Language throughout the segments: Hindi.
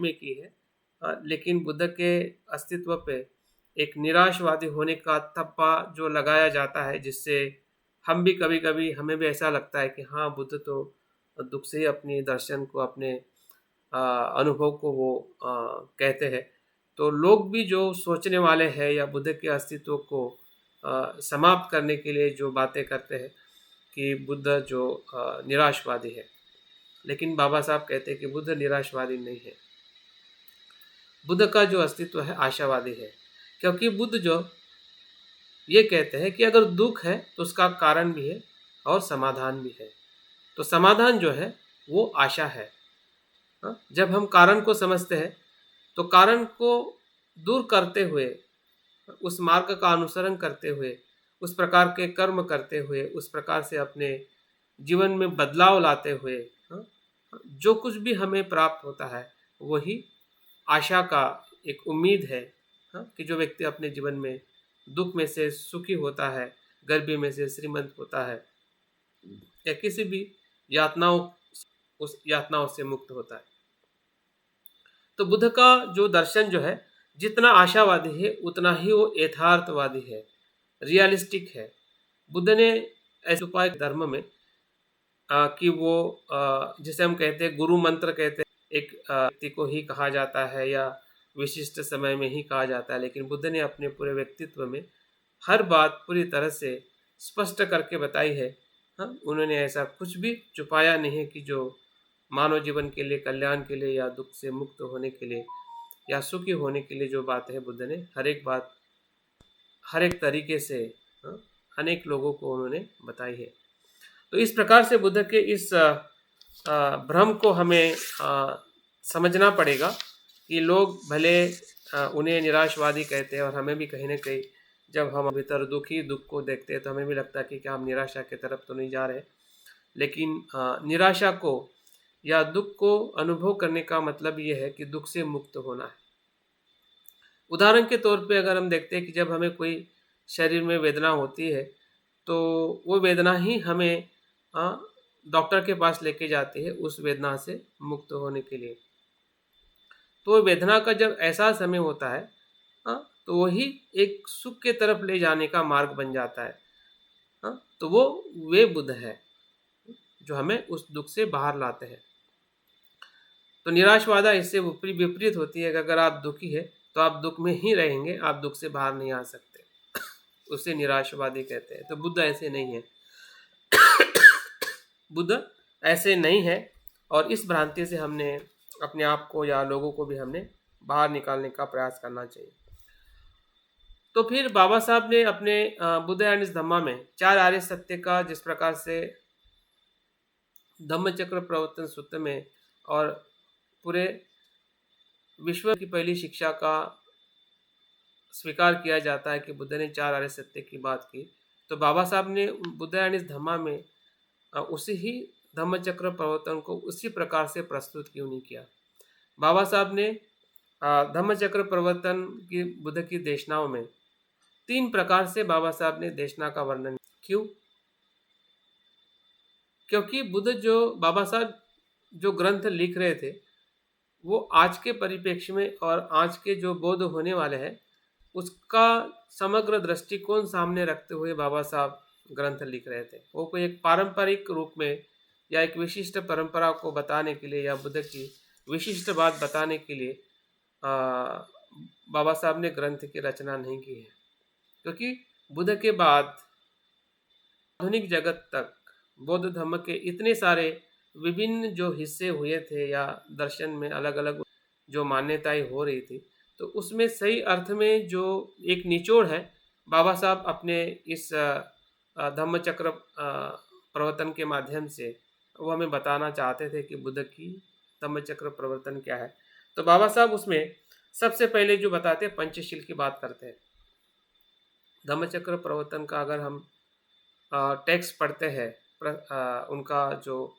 में की है, लेकिन बुद्ध के अस्तित्व पे एक निराशवादी होने का ठप्पा जो लगाया जाता है, जिससे हम भी कभी-कभी हमें भी ऐसा लगता है कि हाँ, बुद्ध तो दुःख से ही अपने दर्शन को, अपने अनुभव को वो कहते हैं। तो लोग भी जो सोचने वाले हैं या बुद्ध के अस्तित्व को समाप्त करने के लिए जो बातें करते हैं कि बुद्ध जो निराशवादी है, लेकिन बाबा साहब कहते हैं कि बुद्ध निराशवादी नहीं है। बुद्ध का जो अस्तित्व है आशावादी है, क्योंकि बुद्ध जो ये कहते हैं कि अगर दुख है तो उसका कारण भी है और समाधान भी है। तो समाधान जो है वो आशा है। हाँ? जब हम कारण को समझते हैं तो कारण को दूर करते हुए, उस मार्ग का अनुसरण करते हुए, उस प्रकार के कर्म करते हुए, उस प्रकार से अपने जीवन में बदलाव लाते हुए, हाँ, जो कुछ भी हमें प्राप्त होता है वही आशा का एक उम्मीद है, हाँ, कि जो व्यक्ति अपने जीवन में दुख में से सुखी होता है, गरीबी में से श्रीमंत होता है, या किसी भी यातनाओं उस यातनाओं से मुक्त होता है। तो बुद्ध का जो दर्शन जो है, जितना आशावादी है उतना ही वो यथार्थवादी है, रियलिस्टिक है। बुद्ध ने ऐसे उपाय धर्म में कि वो जिसे हम कहते हैं गुरु मंत्र कहते हैं, एक व्यक्ति को ही कहा जाता है या विशिष्ट समय में ही कहा जाता है, लेकिन बुद्ध ने अपने पूरे व्यक्तित्व में हर बात पूरी तरह से स्पष्ट करके बताई है। हाँ, उन्होंने ऐसा कुछ भी छुपाया नहीं है कि जो मानव जीवन के लिए, कल्याण के लिए या दुख से मुक्त होने के लिए या सुखी होने के लिए जो बात है, बुद्ध ने हर एक बात हर एक तरीके से, हाँ, अनेक लोगों को उन्होंने बताई है। तो इस प्रकार से बुद्ध के इस भ्रम को हमें समझना पड़ेगा कि लोग भले उन्हें निराशवादी कहते हैं, और हमें भी कहीं ना कहीं जब हम भीतर दुख को देखते हैं तो हमें भी लगता है कि क्या हम निराशा की तरफ तो नहीं जा रहे। लेकिन निराशा को या दुख को अनुभव करने का मतलब ये है कि दुख से मुक्त होना है। उदाहरण के तौर पे अगर हम देखते हैं कि जब हमें कोई शरीर में वेदना होती है, तो वो वेदना ही हमें डॉक्टर के पास लेके जाती है उस वेदना से मुक्त होने के लिए। तो वेदना का जब एहसास हमें होता है, तो वही एक सुख के तरफ ले जाने का मार्ग बन जाता है। तो वो वे बुद्ध है जो हमें उस दुख से बाहर लाते हैं। तो निराशवादा इससे विपरीत होती है कि अगर आप दुखी है तो आप दुख में ही रहेंगे, आप दुख से बाहर नहीं आ सकते। उसे निराशवादी कहते हैं। तो बुद्ध ऐसे नहीं है। बुद्ध ऐसे नहीं है, और इस भ्रांति से हमने अपने आप को या लोगों को भी हमने बाहर निकालने का प्रयास करना चाहिए। तो फिर बाबा साहब ने अपने बुद्ध एंड इस धम्मा में 4 आर्य सत्य का, जिस प्रकार से धम्म चक्र प्रवर्तन सूत्र में और पूरे विश्व की पहली शिक्षा का स्वीकार किया जाता है कि बुद्ध ने 4 आर्य सत्य की बात की, तो बाबा साहब ने बुद्ध एंड इस धम्मा में उसी ही धम्म चक्र प्रवर्तन को उसी प्रकार से प्रस्तुत क्यों नहीं किया। बाबा साहब ने धम्म चक्र प्रवर्तन की बुद्ध की देशनाओं में 3 प्रकार से बाबा साहब ने देशना का वर्णन क्यों? क्योंकि बुद्ध जो बाबा साहब जो ग्रंथ लिख रहे थे, वो आज के परिप्रेक्ष्य में और आज के जो बौद्ध होने वाले हैं उसका समग्र दृष्टिकोण सामने रखते हुए बाबा साहब ग्रंथ लिख रहे थे। वो कोई एक पारंपरिक रूप में या एक विशिष्ट परंपरा को बताने के लिए या बुद्ध की विशिष्ट बात बताने के लिए बाबा साहब ने ग्रंथ की रचना नहीं की है। क्योंकि बुद्ध के बाद आधुनिक जगत तक बौद्ध धर्म के इतने सारे विभिन्न जो हिस्से हुए थे या दर्शन में अलग अलग जो मान्यताएं हो रही थी, तो उसमें सही अर्थ में जो एक निचोड़ है, बाबा साहब अपने इस धम्म चक्र प्रवर्तन के माध्यम से वो हमें बताना चाहते थे कि बुद्ध की धम्म चक्र प्रवर्तन क्या है। तो बाबा साहब उसमें सबसे पहले जो बताते हैं पंचशील की बात करते हैं। धम्म चक्र प्रवर्तन का अगर हम टेक्स्ट पढ़ते हैं, उनका जो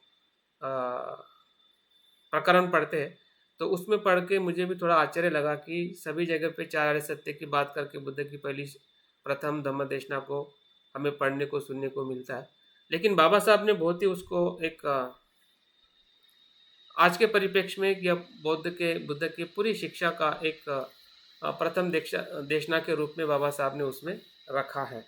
प्रकरण पढ़ते हैं, तो उसमें पढ़ के मुझे भी थोड़ा आश्चर्य लगा कि सभी जगह पे 4 आर्य सत्य की बात करके बुद्ध की पहली प्रथम धम्म देशना को हमें पढ़ने को सुनने को मिलता है। लेकिन बाबा साहब ने बहुत ही उसको एक आज के परिप्रेक्ष्य में यह बुद्ध की पूरी शिक्षा का एक प्रथम देशना के रूप में बाबा साहब ने उसमें रखा है।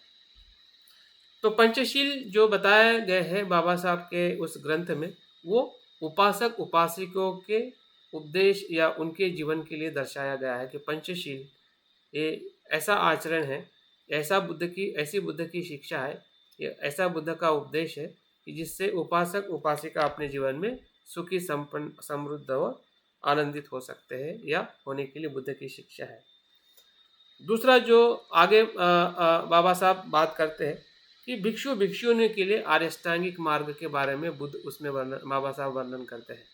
तो पंचशील जो बताए गए हैं बाबा साहब के उस ग्रंथ में, वो उपासक उपासिकों के उपदेश या उनके जीवन के लिए दर्शाया गया है कि पंचशील ये ऐसा आचरण है, ऐसी बुद्ध की शिक्षा है, ये ऐसा बुद्ध का उपदेश है कि जिससे उपासक उपासिका अपने जीवन में सुखी, संपन्न, समृद्ध और आनंदित हो सकते हैं या होने के लिए बुद्ध की शिक्षा है। दूसरा जो आगे बाबा साहब बात करते हैं कि भिक्षु भिक्षुणी के लिए आर्यष्टांगिक मार्ग के बारे में बुद्ध उसमें बाबा साहब वर्णन करते हैं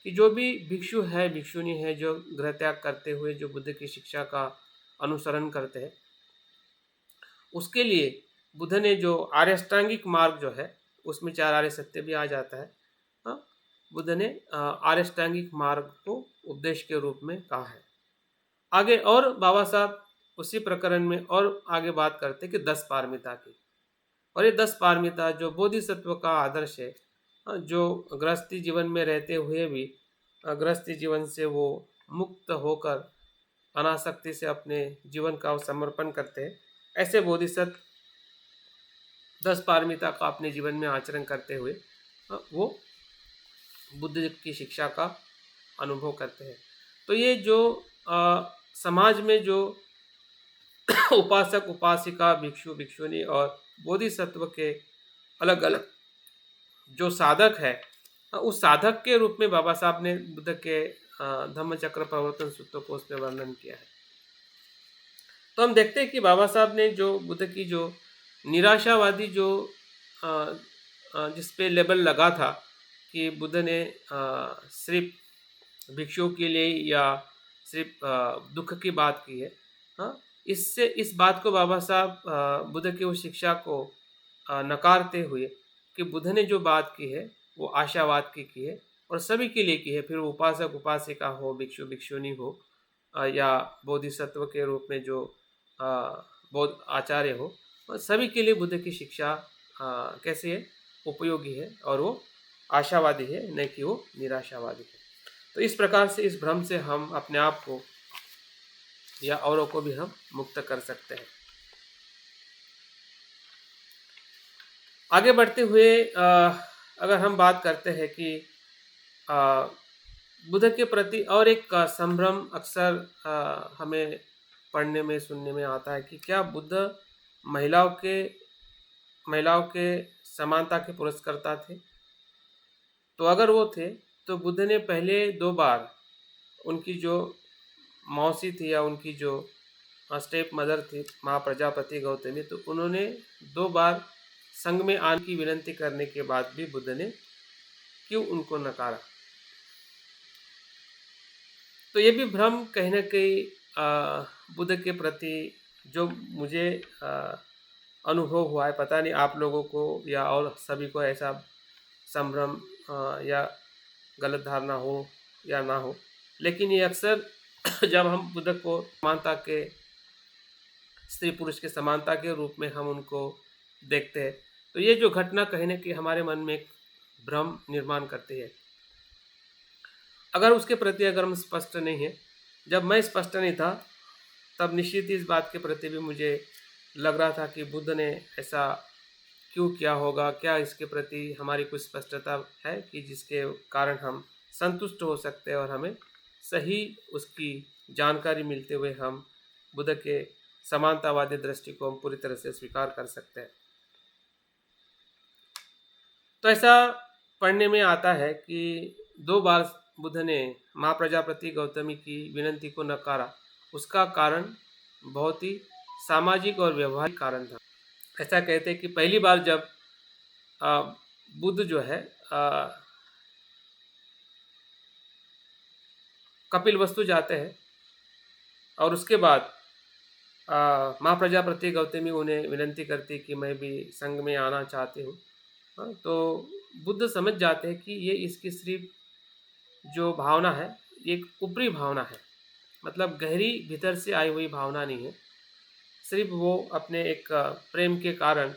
कि जो भी भिक्षु है, भिक्षुणी है, जो गृह त्याग करते हुए जो बुद्ध की शिक्षा का अनुसरण करते हैं, उसके लिए बुद्ध ने जो आर्यष्टांगिक मार्ग जो है, उसमें 4 आर्य सत्य भी आ जाता है। हाँ, बुद्ध ने आर्यष्टांगिक मार्ग को उपदेश के रूप में कहा है। आगे और बाबा साहब उसी प्रकरण में और आगे बात करते कि 10 पारमिता की, और ये 10 पारमिता जो बोधिसत्व का आदर्श है, जो गृहस्थी जीवन में रहते हुए भी गृहस्थी जीवन से वो मुक्त होकर अनासक्ति से अपने जीवन का समर्पण करते हैं, ऐसे बोधिसत्व 10 पारमिता का अपने जीवन में आचरण करते हुए वो बुद्ध की शिक्षा का अनुभव करते हैं। तो ये जो समाज में जो उपासक उपासिका, भिक्षु भिक्षुणी और बोधिसत्व के अलग अलग जो साधक है, उस साधक के रूप में बाबा साहब ने बुद्ध के धम्मचक्र प्रवर्तन सूत्र को उसमें वर्णन किया है। तो हम देखते हैं कि बाबा साहब ने जो बुद्ध की जो निराशावादी जो जिस पे लेबल लगा था कि बुद्ध ने सिर्फ भिक्षुओं के लिए या सिर्फ दुख की बात की है, हाँ, इससे इस बात को बाबा साहब बुद्ध की उस शिक्षा को नकारते हुए कि बुद्ध ने जो बात की है वो आशावाद की है और सभी के लिए की है, फिर उपासक उपासिका हो, भिक्षु भिक्षुणी हो या बोधिसत्व के रूप में जो बौद्ध आचार्य हो, सभी के लिए बुद्ध की शिक्षा कैसे है, उपयोगी है और वो आशावादी है, न कि वो निराशावादी है। तो इस प्रकार से इस भ्रम से हम अपने आप को या औरों को भी हम मुक्त कर सकते हैं। आगे बढ़ते हुए अगर हम बात करते हैं कि बुद्ध के प्रति और एक संभ्रम अक्सर हमें पढ़ने में सुनने में आता है कि क्या बुद्ध महिलाओं के समानता के पुरस्कर्ता थे। तो अगर वो थे तो बुद्ध ने पहले 2 बार उनकी जो मौसी थी या उनकी जो स्टेप मदर थी माँ प्रजापति गौतमी, तो उन्होंने 2 बार संघ में आने की विनती करने के बाद भी बुद्ध ने क्यों उनको नकारा। तो ये भी भ्रम कहीं ना कहीं बुद्ध के प्रति जो मुझे अनुभव हुआ है, पता नहीं आप लोगों को या और सभी को ऐसा संभ्रम या गलत धारणा हो या ना हो, लेकिन ये अक्सर जब हम बुद्ध को समानता के, स्त्री पुरुष के समानता के रूप में हम उनको देखते हैं, तो ये जो घटना कहीं ना कहीं हमारे मन में एक भ्रम निर्माण करती है। अगर उसके प्रति अगर हम स्पष्ट नहीं है, जब मैं स्पष्ट नहीं था तब निश्चित इस बात के प्रति भी मुझे लग रहा था कि बुद्ध ने ऐसा क्यों किया होगा, क्या इसके प्रति हमारी कुछ स्पष्टता है कि जिसके कारण हम संतुष्ट हो सकते हैं और हमें सही उसकी जानकारी मिलते हुए हम बुद्ध के समानतावादी दृष्टि को हम पूरी तरह से स्वीकार कर सकते हैं। तो ऐसा पढ़ने में आता है कि 2 बार बुद्ध ने माँ प्रजापति गौतमी की विनती को नकारा। उसका कारण बहुत ही सामाजिक और व्यवहारिक कारण था। ऐसा कहते हैं कि पहली बार जब बुद्ध जो है कपिलवस्तु जाते हैं और उसके बाद माँ प्रजापति गौतमी उन्हें विनती करती कि मैं भी संघ में आना चाहती हूँ। तो बुद्ध समझ जाते हैं कि ये इसकी सिर्फ जो भावना है एक ऊपरी भावना है, मतलब गहरी भीतर से आई हुई भावना नहीं है, सिर्फ वो अपने एक प्रेम के कारण,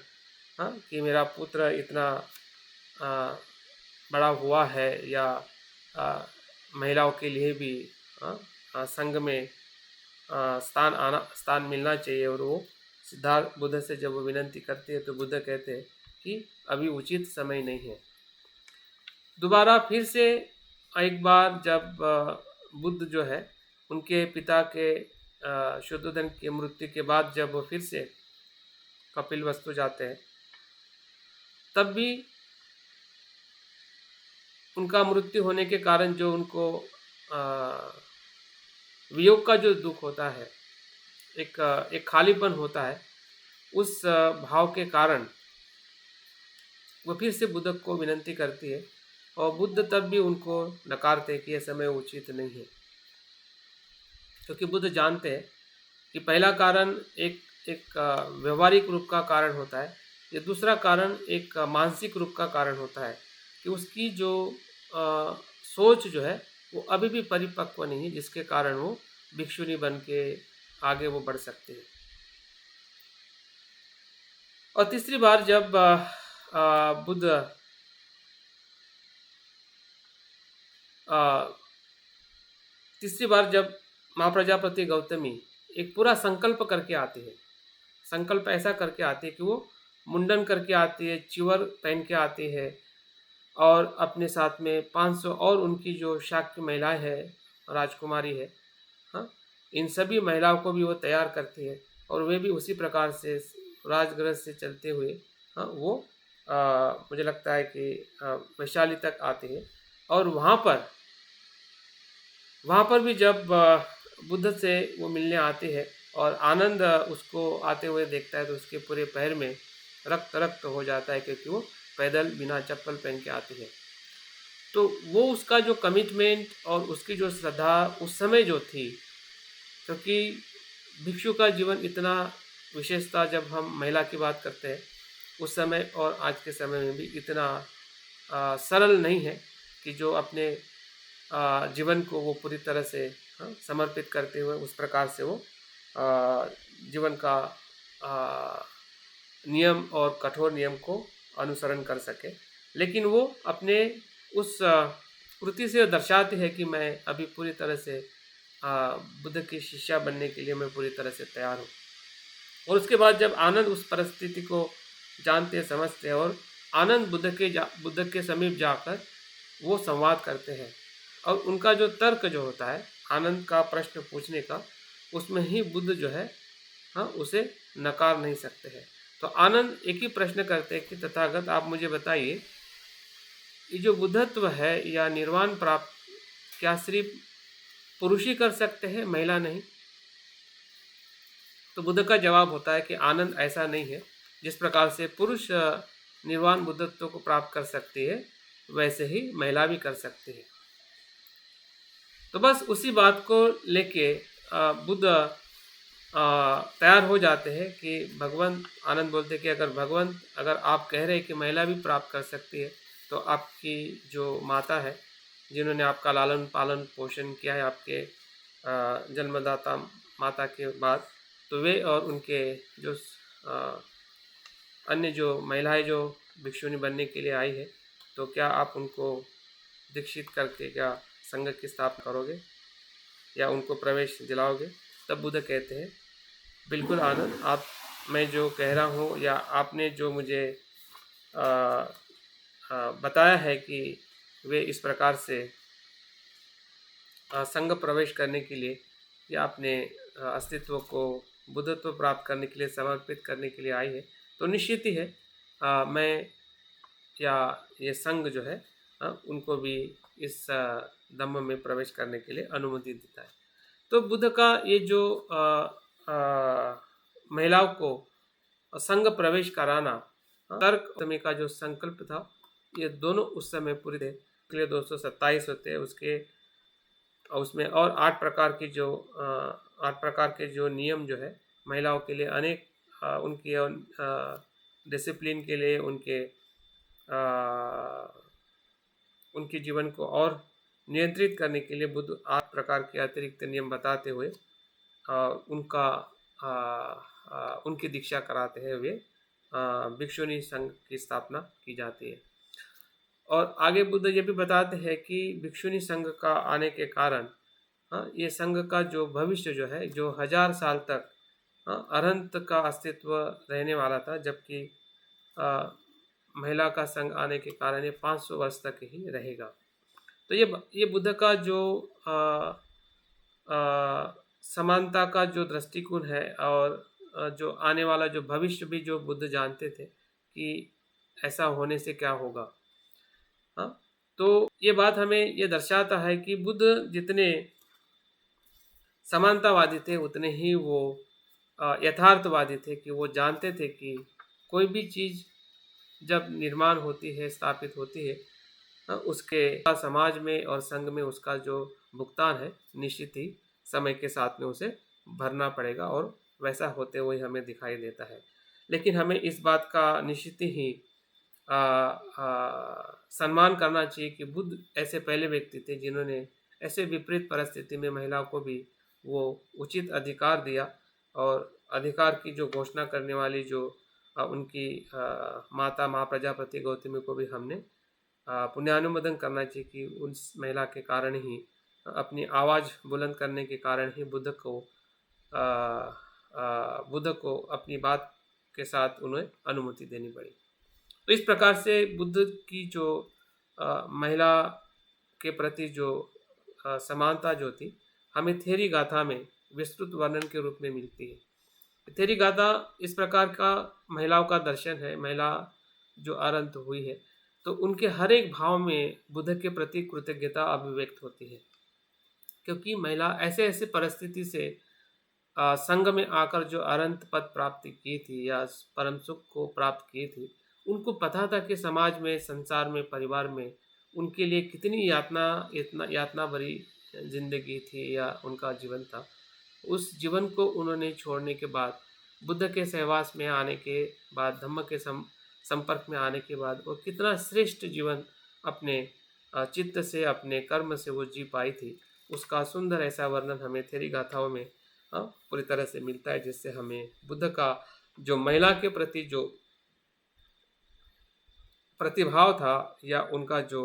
हाँ, कि मेरा पुत्र इतना बड़ा हुआ है या महिलाओं के लिए भी संघ में स्थान मिलना चाहिए। और वो सिद्धार्थ बुद्ध से जब वो विनंती करती है तो बुद्ध कहते हैं कि अभी उचित समय नहीं है। दोबारा फिर से एक बार जब बुद्ध जो है उनके पिता के शुद्धोधन की मृत्यु के बाद जब वो फिर से कपिलवस्तु जाते हैं, तब भी उनका मृत्यु होने के कारण जो उनको वियोग का जो दुख होता है, एक खालीपन होता है, उस भाव के कारण वो फिर से बुद्ध को विनंती करती है। और बुद्ध तब भी उनको नकारते हैं कि यह समय उचित नहीं है, क्योंकि बुद्ध जानते हैं कि पहला कारण एक एक व्यवहारिक रूप का कारण होता है, ये दूसरा कारण एक मानसिक रूप का कारण होता है कि उसकी जो सोच जो है वो अभी भी परिपक्व नहीं है, जिसके कारण वो भिक्षुनी बन के आगे वो बढ़ सकते हैं। और तीसरी बार जब बुद्ध तीसरी बार जब माँ प्रजापति गौतमी एक पूरा संकल्प करके आती है, संकल्प ऐसा करके आती है कि वो मुंडन करके आती है, चिवर पहन के आती है, और अपने साथ में 500 और उनकी जो शाक्य महिलाएं हैं, राजकुमारी है, हाँ, इन सभी महिलाओं को भी वो तैयार करती है। और वे भी उसी प्रकार से राजगृह से चलते हुए वो मुझे लगता है कि वैशाली तक आती है। और वहाँ पर भी जब बुद्ध से वो मिलने आती है और आनंद उसको आते हुए देखता है तो उसके पूरे पैर में रक्त हो जाता है, क्योंकि वो पैदल बिना चप्पल पहन के आती है। तो वो उसका जो कमिटमेंट और उसकी जो श्रद्धा उस समय जो थी, क्योंकि भिक्षु का जीवन इतना विशेषता, जब हम महिला की बात करते हैं उस समय और आज के समय में भी इतना सरल नहीं है कि जो अपने जीवन को वो पूरी तरह से समर्पित करते हुए उस प्रकार से वो जीवन का नियम और कठोर नियम को अनुसरण कर सके। लेकिन वो अपने उस कृति से दर्शाते हैं कि मैं अभी पूरी तरह से बुद्ध की शिष्या बनने के लिए मैं पूरी तरह से तैयार हूँ। और उसके बाद जब आनंद उस परिस्थिति को जानते समझते हैं और आनंद बुद्ध के समीप जाकर वो संवाद करते हैं, और उनका जो तर्क जो होता है आनंद का प्रश्न पूछने का, उसमें ही बुद्ध जो है उसे नकार नहीं सकते हैं। तो आनंद एक ही प्रश्न करते हैं कि तथागत आप मुझे बताइए, ये जो बुद्धत्व है या निर्वाण प्राप्त क्या सिर्फ पुरुष ही कर सकते हैं, महिला नहीं? तो बुद्ध का जवाब होता है कि आनंद ऐसा नहीं है। जिस प्रकार से पुरुष निर्वाण बुद्धत्व को प्राप्त कर सकती है, वैसे ही महिला भी कर सकती है। तो बस उसी बात को लेके बुद्ध तैयार हो जाते हैं कि भगवंत, आनंद बोलते हैं कि अगर आप कह रहे हैं कि महिला भी प्राप्त कर सकती है, तो आपकी जो माता है, जिन्होंने आपका लालन पालन पोषण किया है, आपके जन्मदाता माता के बाद, तो वे और उनके जो अन्य जो महिलाएं जो भिक्षुनी बनने के लिए आई है, तो क्या आप उनको दीक्षित करके क्या संघ की स्थापना करोगे या उनको प्रवेश दिलाओगे? तब बुद्ध कहते हैं, बिल्कुल आनंद, मैं जो कह रहा हूँ या आपने जो मुझे बताया है कि वे इस प्रकार से संघ प्रवेश करने के लिए या अपने अस्तित्व को बुद्धत्व प्राप्त करने के लिए समर्पित करने के लिए आई है, तो निश्चित ही है मैं या ये संघ जो है उनको भी इस धम्म में प्रवेश करने के लिए अनुमति देता है। तो बुद्ध का ये जो महिलाओं को संघ प्रवेश कराना, तर्क समय का जो संकल्प था, ये दोनों उस समय पूरे थे। 227 होते हैं उसमें और 8 प्रकार के जो नियम जो है महिलाओं के लिए, अनेक उनके डिसिप्लिन के लिए, उनके जीवन को और नियंत्रित करने के लिए बुद्ध 8 प्रकार के अतिरिक्त नियम बताते हुए उनकी दीक्षा कराते हैं। वे भिक्षुनी संघ की स्थापना की जाती है। और आगे बुद्ध ये भी बताते हैं कि भिक्षुनी संघ का आने के कारण ये संघ का जो भविष्य जो है, जो 1000 साल तक अरंत का अस्तित्व रहने वाला था, जबकि अ, महिला का संघ आने के कारण ये 500 वर्ष तक ही रहेगा। तो ये बुद्ध का जो अ, समानता का जो दृष्टिकोण है, और जो आने वाला जो भविष्य भी जो बुद्ध जानते थे कि ऐसा होने से क्या होगा। हाँ, तो ये बात हमें ये दर्शाता है कि बुद्ध जितने समानतावादी थे उतने ही वो यथार्थवादी थे, कि वो जानते थे कि कोई भी चीज़ जब निर्माण होती है, स्थापित होती है, उसके समाज में और संघ में उसका जो भुगतान है निश्चित ही समय के साथ में उसे भरना पड़ेगा, और वैसा होते हुए हमें दिखाई देता है। लेकिन हमें इस बात का निश्चित ही सम्मान करना चाहिए कि बुद्ध ऐसे पहले व्यक्ति थे जिन्होंने ऐसे विपरीत परिस्थिति में महिलाओं को भी वो उचित अधिकार दिया, और अधिकार की जो घोषणा करने वाली जो उनकी माता माँ प्रजापति गौतमी को भी हमने पुण्यानुमोदन करना चाहिए कि उस महिला के कारण ही, अपनी आवाज़ बुलंद करने के कारण ही बुद्ध को अपनी बात के साथ उन्हें अनुमति देनी पड़ी। तो इस प्रकार से बुद्ध की जो महिला के प्रति जो समानता जो थी, हमें थेरी गाथा में विस्तृत वर्णन के रूप में मिलती है। थेरी गाथा इस प्रकार का महिलाओं का दर्शन है। महिला जो अरंत हुई है, तो उनके हर एक भाव में बुद्ध के प्रति कृतज्ञता अभिव्यक्त होती है, क्योंकि महिला ऐसे ऐसे परिस्थिति से संघ में आकर जो अनंत पद प्राप्ति की थी या परम सुख को प्राप्त की थी, उनको पता था कि समाज में, संसार में, परिवार में उनके लिए कितनी यातना भरी जिंदगी थी या उनका जीवन था। उस जीवन को उन्होंने छोड़ने के बाद, बुद्ध के सहवास में आने के बाद, धम्म के संपर्क में आने के बाद, वो कितना श्रेष्ठ जीवन अपने चित्त से, अपने कर्म से वो जी पाई थी, उसका सुंदर ऐसा वर्णन हमें थेरी गाथाओं में पूरी तरह से मिलता है, जिससे हमें बुद्ध का जो महिला के प्रति जो प्रतिभाव था या उनका जो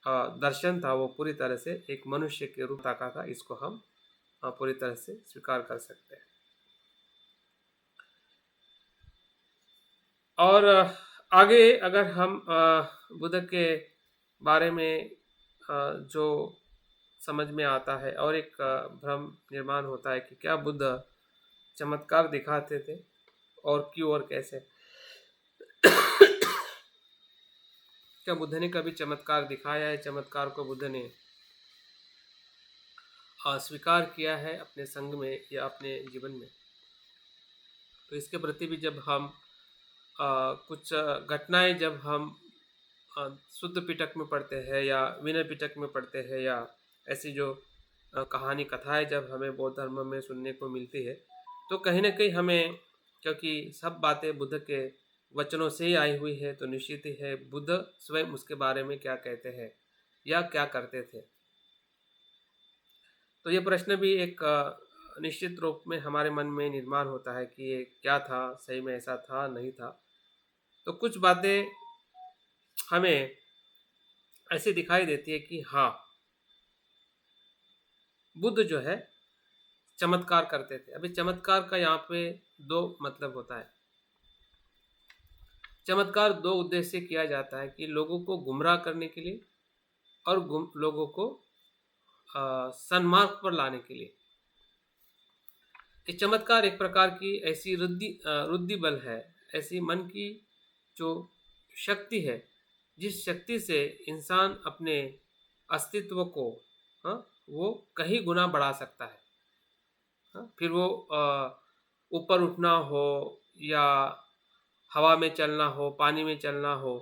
दर्शन था, वो पूरी तरह से एक मनुष्य के रूप ताका था। इसको हम पूरी तरह से स्वीकार कर सकते हैं। और आगे अगर हम बुद्ध के बारे में जो समझ में आता है, और एक भ्रम निर्माण होता है कि क्या बुद्ध चमत्कार दिखाते थे और क्यों और कैसे। क्या बुद्ध ने कभी चमत्कार दिखाया है? चमत्कार को बुद्ध ने स्वीकार किया है अपने संग में या अपने जीवन में? तो इसके प्रति भी जब हम कुछ घटनाएं जब हम शुद्ध पिटक में पढ़ते हैं या विनय पिटक में पढ़ते हैं, या ऐसी जो कहानी कथाएं जब हमें बौद्ध धर्म में सुनने को मिलती है, तो कहीं ना कहीं हमें, क्योंकि सब बातें बुद्ध के वचनों से ही आई हुई है, तो निश्चित ही है बुद्ध स्वयं उसके बारे में क्या कहते हैं या क्या करते थे। तो ये प्रश्न भी एक निश्चित रूप में हमारे मन में निर्माण होता है कि ये क्या था, सही में ऐसा था, नहीं था। तो कुछ बातें हमें ऐसी दिखाई देती है कि हाँ, बुद्ध जो है चमत्कार करते थे। अभी चमत्कार का यहाँ पे दो मतलब होता है। चमत्कार दो उद्देश्य से किया जाता है, कि लोगों को गुमराह करने के लिए और लोगों को सन्मार्ग पर लाने के लिए। ये चमत्कार एक प्रकार की ऐसी रुद्धि बल है, ऐसी मन की जो शक्ति है, जिस शक्ति से इंसान अपने अस्तित्व को वो कहीं गुना बढ़ा सकता है। फिर वो ऊपर उठना हो या हवा में चलना हो, पानी में चलना हो,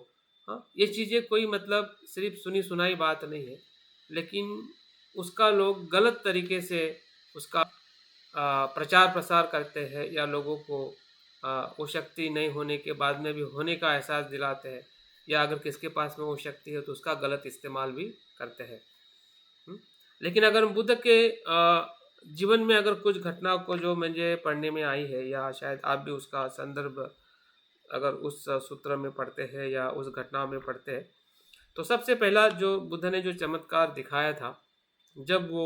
ये चीज़ें कोई मतलब सिर्फ सुनी सुनाई बात नहीं है, लेकिन उसका लोग गलत तरीके से उसका प्रचार प्रसार करते हैं, या लोगों को वो शक्ति नहीं होने के बाद में भी होने का एहसास दिलाते हैं, या अगर किसके पास में वो शक्ति है तो उसका गलत इस्तेमाल भी करते हैं। लेकिन अगर बुद्ध के जीवन में अगर कुछ घटनाओं को जो मुझे पढ़ने में आई है, या शायद आप भी उसका संदर्भ अगर उस सूत्र में पढ़ते हैं या उस घटना में पढ़ते हैं, तो सबसे पहला जो बुद्ध ने जो चमत्कार दिखाया था, जब वो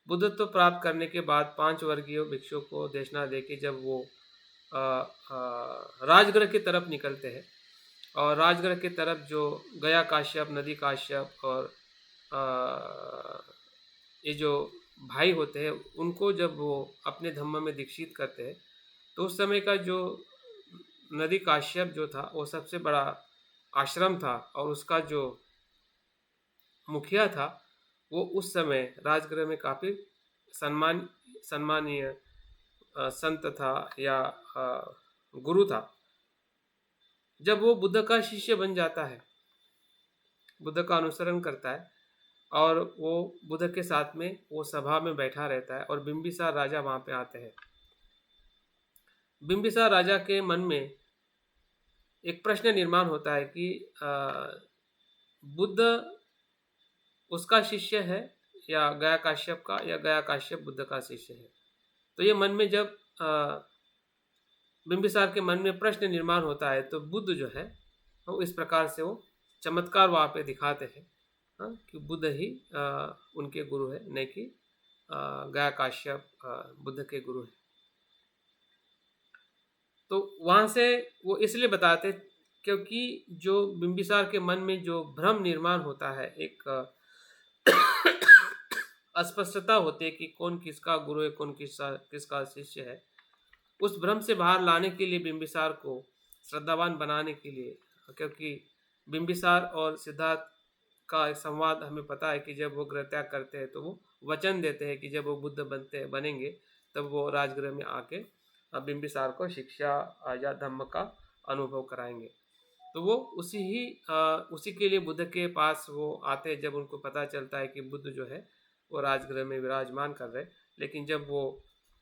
बुद्धत्व प्राप्त करने के बाद 5 वर्गीय भिक्षुओं को देशना देके जब वो राजगृह की तरफ निकलते हैं और राजगृह की तरफ जो गया काश्यप, नदी काश्यप और ये जो भाई होते हैं, उनको जब वो अपने धम्म में दीक्षित करते हैं, तो उस समय का जो नदी काश्यप जो था, वो सबसे बड़ा आश्रम था और उसका जो मुखिया था, वो उस समय राजगृह में काफ़ी सम्मानीय संत था या गुरु था। जब वो बुद्ध का शिष्य बन जाता है, बुद्ध का अनुसरण करता है और वो बुद्ध के साथ में वो सभा में बैठा रहता है और बिंबिसार राजा वहाँ पे आते हैं। बिंबिसार राजा के मन में एक प्रश्न निर्माण होता है कि बुद्ध उसका शिष्य है या गया काश्यप का, या गया काश्यप बुद्ध का शिष्य है। तो ये मन में जब बिंबिसार के मन में प्रश्न निर्माण होता है, तो बुद्ध जो है वो इस प्रकार से वो चमत्कार वहाँ पे दिखाते हैं, कि बुद्ध ही उनके गुरु है, नहीं कि गया काश्यप बुद्ध के गुरु है। तो वहाँ से वो इसलिए बताते क्योंकि जो बिंबिसार के मन में जो भ्रम निर्माण होता है, एक अस्पष्टता होती है कि कौन किसका गुरु है, कौन किसका शिष्य है, उस भ्रम से बाहर लाने के लिए बिंबिसार को श्रद्धावान बनाने के लिए, क्योंकि बिंबिसार और सिद्धार्थ का एक संवाद हमें पता है कि जब वो गृह त्याग करते हैं तो वो वचन देते हैं कि जब वो बुद्ध बनेंगे तब वो राजगृह में आके बिंबिसार को शिक्षा या धम्म का अनुभव कराएंगे। तो वो उसी के लिए बुद्ध के पास वो आते हैं जब उनको पता चलता है कि बुद्ध जो है वो राजगृह में विराजमान कर रहे। लेकिन जब वो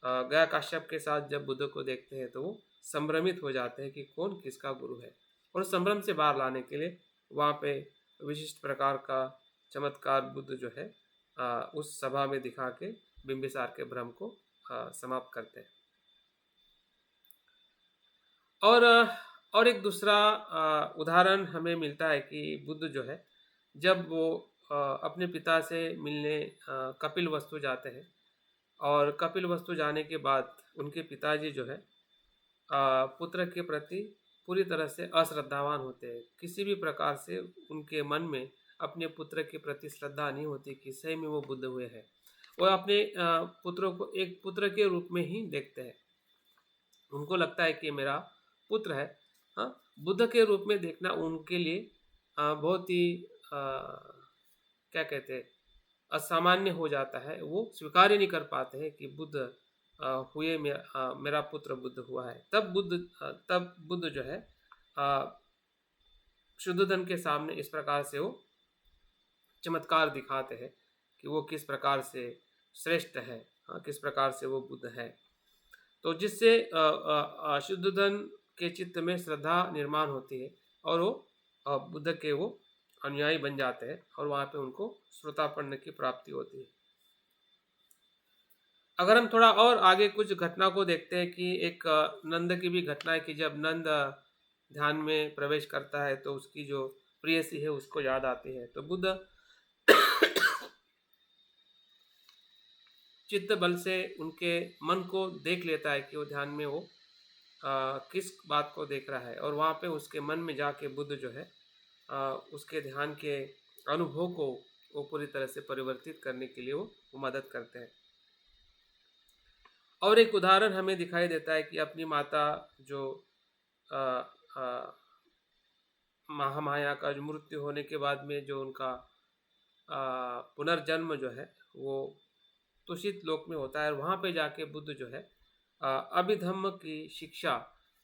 गया काश्यप के साथ जब बुद्ध को देखते हैं तो वो संभ्रमित हो जाते हैं कि कौन किसका गुरु है, और संभ्रम से बाहर लाने के लिए वहाँ पे विशिष्ट प्रकार का चमत्कार बुद्ध जो है उस सभा में दिखा के बिंबिसार के भ्रम को समाप्त करते हैं। और एक दूसरा उदाहरण हमें मिलता है कि बुद्ध जो है जब वो अपने पिता से मिलने कपिलवस्तु जाते हैं, और कपिलवस्तु जाने के बाद उनके पिताजी जो है पुत्र के प्रति पूरी तरह से अश्रद्धावान होते हैं। किसी भी प्रकार से उनके मन में अपने पुत्र के प्रति श्रद्धा नहीं होती कि सही में वो बुद्ध हुए हैं। वो अपने पुत्रों को एक पुत्र के रूप में ही देखते हैं। उनको लगता है कि मेरा पुत्र है। बुद्ध के रूप में देखना उनके लिए बहुत ही क्या कहते हैं, असामान्य हो जाता है। वो स्वीकार ही नहीं कर पाते हैं कि बुद्ध हुए मेरा पुत्र बुद्ध हुआ है। तब बुद्ध जो है शुद्धोधन के सामने इस प्रकार से वो चमत्कार दिखाते हैं कि वो किस प्रकार से श्रेष्ठ है, किस प्रकार से वो बुद्ध है। तो जिससे शुद्धोधन के चित्त में श्रद्धा निर्माण होती है और वो बुद्ध के वो अनुयायी बन जाते हैं और वहाँ पे उनको श्रोतापन्न की प्राप्ति होती है। अगर हम थोड़ा और आगे कुछ घटना को देखते हैं कि एक नंद की भी घटना है कि जब नंद ध्यान में प्रवेश करता है तो उसकी जो प्रेयसी है उसको याद आती है। तो बुद्ध चित्त बल से उनके मन को देख लेता है कि वो ध्यान में वो किस बात को देख रहा है, और वहाँ पे उसके मन में जाके बुद्ध जो है उसके ध्यान के अनुभव को वो पूरी तरह से परिवर्तित करने के लिए वो मदद करते हैं। और एक उदाहरण हमें दिखाई देता है कि अपनी माता जो महामाया का जो मृत्यु होने के बाद में जो उनका पुनर्जन्म जो है वो तुषित लोक में होता है। वहाँ पे जाके बुद्ध जो है अभिधम्म की शिक्षा,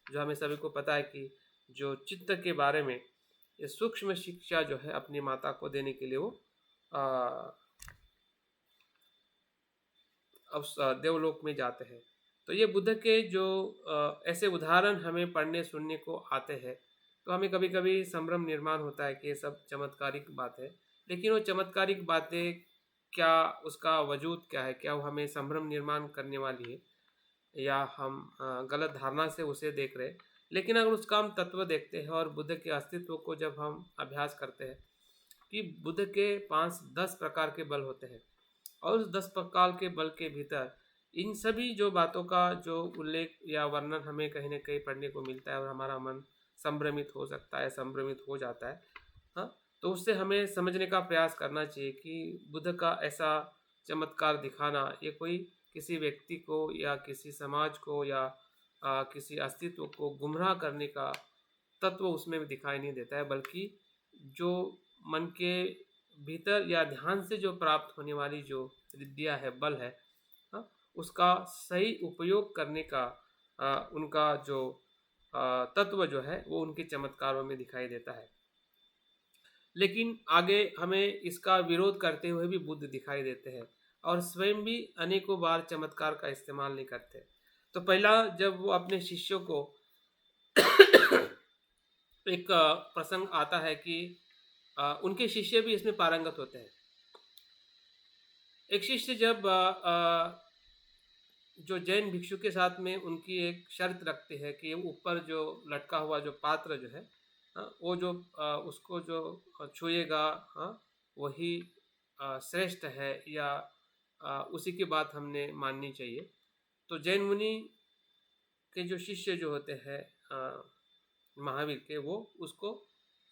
जो हमें सभी को पता है कि जो चित्त के बारे में ये सूक्ष्म शिक्षा जो है अपनी माता को देने के लिए वो अब देवलोक में जाते हैं। तो ये बुद्ध के जो ऐसे उदाहरण हमें पढ़ने सुनने को आते हैं तो हमें कभी कभी संभ्रम निर्माण होता है कि ये सब चमत्कारिक बात है। लेकिन वो चमत्कारिक बातें क्या, उसका वजूद क्या है, क्या वो हमें संभ्रम निर्माण करने वाली है या हम गलत धारणा से उसे देख रहे हैं। लेकिन अगर उसका हम तत्व देखते हैं और बुद्ध के अस्तित्व को जब हम अभ्यास करते हैं कि बुद्ध के पास 10 प्रकार के बल होते हैं और उस 10 प्रकार के बल के भीतर इन सभी जो बातों का जो उल्लेख या वर्णन हमें कहीं न कहीं पढ़ने को मिलता है और हमारा मन संभ्रमित हो सकता है, संभ्रमित हो जाता है। हाँ, तो उससे हमें समझने का प्रयास करना चाहिए कि बुद्ध का ऐसा चमत्कार दिखाना ये कोई किसी व्यक्ति को या किसी समाज को या किसी अस्तित्व को गुमराह करने का तत्व उसमें भी दिखाई नहीं देता है, बल्कि जो मन के भीतर या ध्यान से जो प्राप्त होने वाली जो विद्या है, बल है, हाँ, उसका सही उपयोग करने का उनका जो तत्व जो है वो उनके चमत्कारों में दिखाई देता है। लेकिन आगे हमें इसका विरोध करते हुए भी बुद्ध दिखाई देते हैं और स्वयं भी अनेकों बार चमत्कार का इस्तेमाल नहीं करते। तो पहला जब वो अपने शिष्यों को एक प्रसंग आता है कि उनके शिष्य भी इसमें पारंगत होते हैं। एक शिष्य जब जो जैन भिक्षु के साथ में उनकी एक शर्त रखते हैं कि ऊपर जो लटका हुआ जो पात्र जो है, वो जो उसको जो छुएगा, हाँ, वही श्रेष्ठ है या उसी की बात हमने माननी चाहिए। तो जैन मुनि के जो शिष्य जो होते हैं महावीर के, वो उसको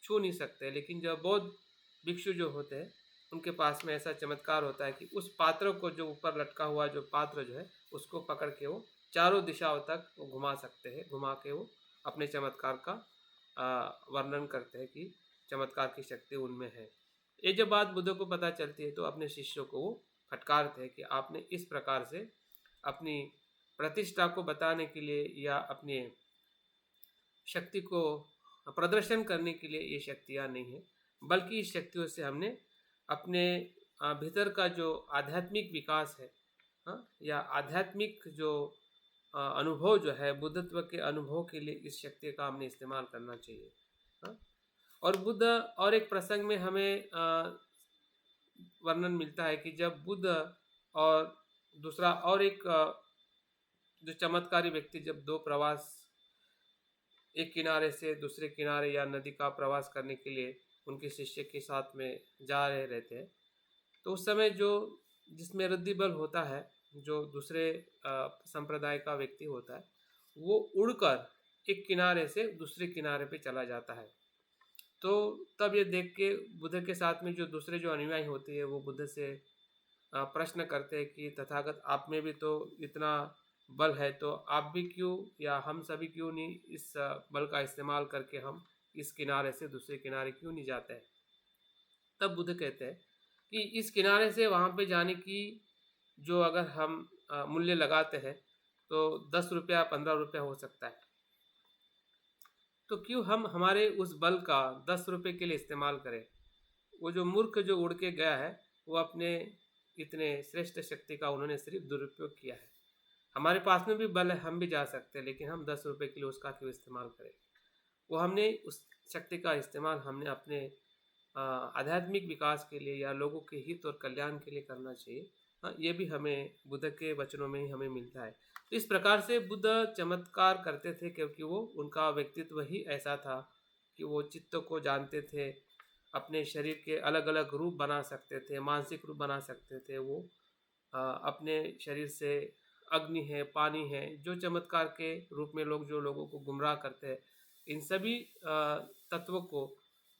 छू नहीं सकते, लेकिन जो बौद्ध भिक्षु जो होते हैं उनके पास में ऐसा चमत्कार होता है कि उस पात्र को जो ऊपर लटका हुआ जो पात्र जो है उसको पकड़ के वो चारों दिशाओं तक वो घुमा सकते हैं, घुमा के वो अपने चमत्कार का वर्णन करते हैं कि चमत्कार की शक्ति उनमें है। ये जब बात बुद्ध को पता चलती है तो अपने शिष्यों को वो फटकारते हैं कि आपने इस प्रकार से अपनी प्रतिष्ठा को बताने के लिए या अपनी शक्ति को प्रदर्शन करने के लिए ये शक्तियाँ नहीं है, बल्कि इस शक्तियों से हमने अपने भीतर का जो आध्यात्मिक विकास है, हाँ, या आध्यात्मिक जो अनुभव जो है बुद्धत्व के अनुभव के लिए इस शक्ति का हमने इस्तेमाल करना चाहिए। हाँ, और बुद्ध और एक प्रसंग में हमें वर्णन मिलता है कि जब बुद्ध और दूसरा और एक जो चमत्कारी व्यक्ति जब दो प्रवास एक किनारे से दूसरे किनारे या नदी का प्रवास करने के लिए उनके शिष्य के साथ में जा रहे रहते हैं, तो उस समय जो जिसमें रद्दी बल होता है, जो दूसरे संप्रदाय का व्यक्ति होता है, वो उड़कर एक किनारे से दूसरे किनारे पे चला जाता है। तो तब ये देख के बुद्ध के साथ में जो दूसरे जो अनुयायी होते हैं वो बुद्ध से प्रश्न करते हैं कि तथागत आप में भी तो इतना बल है, तो आप भी क्यों या हम सभी क्यों नहीं इस बल का इस्तेमाल करके हम इस किनारे से दूसरे किनारे क्यों नहीं जाते हैं। तब बुद्ध कहते हैं कि इस किनारे से वहाँ पे जाने की जो अगर हम मूल्य लगाते हैं तो 10 रुपया 15 रुपया हो सकता है, तो क्यों हम हमारे उस बल का 10 रुपये के लिए इस्तेमाल करें। वो जो मूर्ख जो उड़ के गया है वो अपने इतने श्रेष्ठ शक्ति का उन्होंने सिर्फ दुरुपयोग किया है। हमारे पास में भी बल है, हम भी जा सकते हैं, लेकिन हम 10 रुपये के लिए उसका क्यों इस्तेमाल करें। वो हमने उस शक्ति का इस्तेमाल हमने अपने आध्यात्मिक विकास के लिए या लोगों के हित और कल्याण के लिए करना चाहिए। हाँ, ये भी हमें बुद्ध के वचनों में ही हमें मिलता है। तो इस प्रकार से बुद्ध चमत्कार करते थे क्योंकि वो उनका व्यक्तित्व ही ऐसा था कि वो चित्त को जानते थे, अपने शरीर के अलग अलग रूप बना सकते थे, मानसिक रूप बना सकते थे। वो अपने शरीर से अग्नि है, पानी है, जो चमत्कार के रूप में लोग जो लोगों को गुमराह करते हैं, इन सभी तत्वों को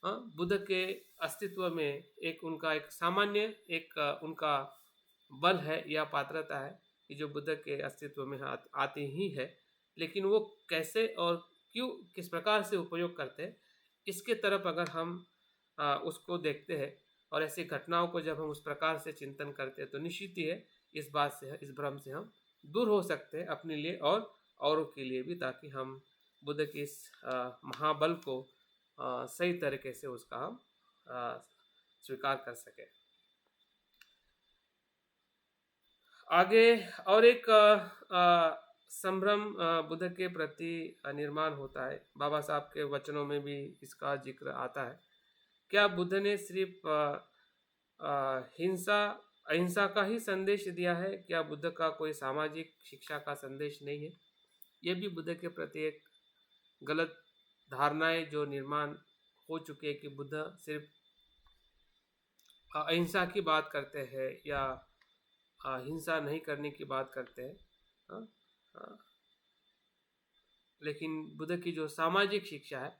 बुद्ध के अस्तित्व में एक उनका एक सामान्य एक उनका बल है या पात्रता है कि जो बुद्ध के अस्तित्व में आती ही है, लेकिन वो कैसे और क्यों किस प्रकार से उपयोग करते हैं इसके तरफ अगर हम उसको देखते हैं और ऐसी घटनाओं को जब हम उस प्रकार से चिंतन करते हैं तो निश्चित ही है इस बात से इस भ्रम से हम दूर हो सकते हैं अपने लिए और औरों के लिए भी, ताकि हम बुद्ध के इस महाबल को सही तरीके से उसका हम स्वीकार कर सकें। आगे और एक संभ्रम बुद्ध के प्रति निर्माण होता है। बाबा साहब के वचनों में भी इसका जिक्र आता है। क्या बुद्ध ने सिर्फ हिंसा अहिंसा का ही संदेश दिया है? क्या बुद्ध का कोई सामाजिक शिक्षा का संदेश नहीं है? ये भी बुद्ध के प्रति एक गलत धारणाएं जो निर्माण हो चुके हैं कि बुद्ध सिर्फ अहिंसा की बात करते हैं या हिंसा नहीं करने की बात करते हैं। हाँ, हाँ, लेकिन बुद्ध की जो सामाजिक शिक्षा है,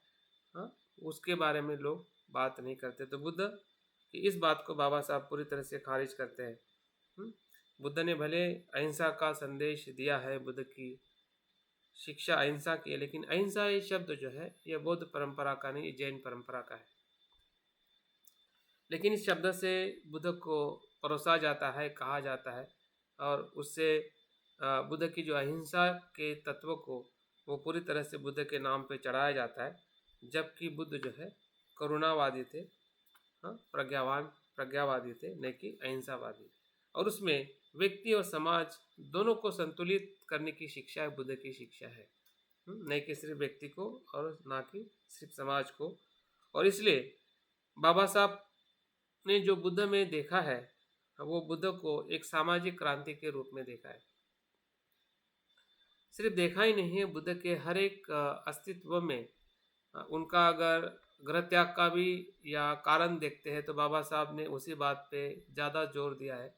हाँ, उसके बारे में लोग बात नहीं करते। तो बुद्ध की इस बात को बाबा साहब पूरी तरह से खारिज करते हैं। हम्म, बुद्ध ने भले अहिंसा का संदेश दिया है, बुद्ध की शिक्षा अहिंसा की है, लेकिन अहिंसा ये शब्द जो है ये बौद्ध परंपरा का नहीं, ये जैन परंपरा का है। लेकिन इस शब्द से बुद्ध को परोसा जाता है, कहा जाता है, और उससे बुद्ध की जो अहिंसा के तत्व को वो पूरी तरह से बुद्ध के नाम पे चढ़ाया जाता है, जबकि बुद्ध जो है करुणावादी थे। हाँ, प्रज्ञावादी थे, न कि अहिंसावादी। और उसमें व्यक्ति और समाज दोनों को संतुलित करने की शिक्षा है, बुद्ध की शिक्षा है। न कि सिर्फ व्यक्ति को और ना कि सिर्फ समाज को। और इसलिए बाबा साहब ने जो बुद्ध में देखा है, वो बुद्ध को एक सामाजिक क्रांति के रूप में देखा है। सिर्फ देखा ही नहीं है, बुद्ध के हर एक अस्तित्व में उनका अगर गृह त्याग का भी या कारण देखते हैं तो बाबा साहब ने उसी बात पे ज़्यादा जोर दिया है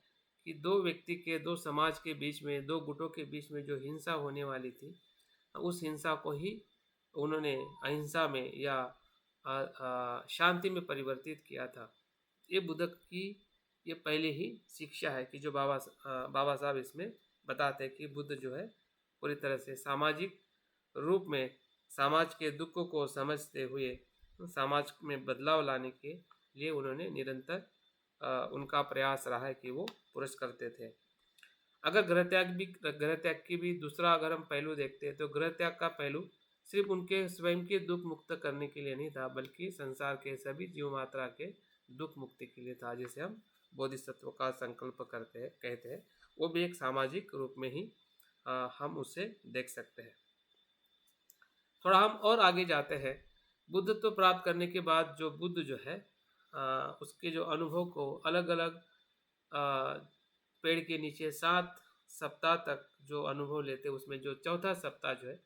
कि दो व्यक्ति के, दो समाज के बीच में, दो गुटों के बीच में जो हिंसा होने वाली थी, उस हिंसा को ही उन्होंने अहिंसा में या शांति में परिवर्तित किया था। ये बुद्ध की ये पहले ही शिक्षा है कि जो बाबा साहब इसमें बताते हैं कि बुद्ध जो है पूरी तरह से सामाजिक रूप में समाज के दुखों को समझते हुए समाज में बदलाव लाने के लिए उन्होंने निरंतर उनका प्रयास रहा है कि वो पुरुष करते थे। अगर गृह त्याग की भी दूसरा अगर हम पहलू देखते हैं तो गृह त्याग का पहलू सिर्फ उनके स्वयं के दुख मुक्त करने के लिए नहीं था, बल्कि संसार के सभी जीव मात्रा के दुख मुक्ति के लिए था। जिसे हम बोधिसत्व का संकल्प करते हैं, कहते हैं, वो भी एक सामाजिक रूप में ही हम उसे देख सकते हैं। थोड़ा हम और आगे जाते हैं। बुद्धत्व प्राप्त करने के बाद जो बुद्ध जो है उसके जो अनुभव को अलग अलग पेड़ के नीचे 7 सप्ताह तक जो अनुभव लेते, उसमें जो चौथा सप्ताह जो है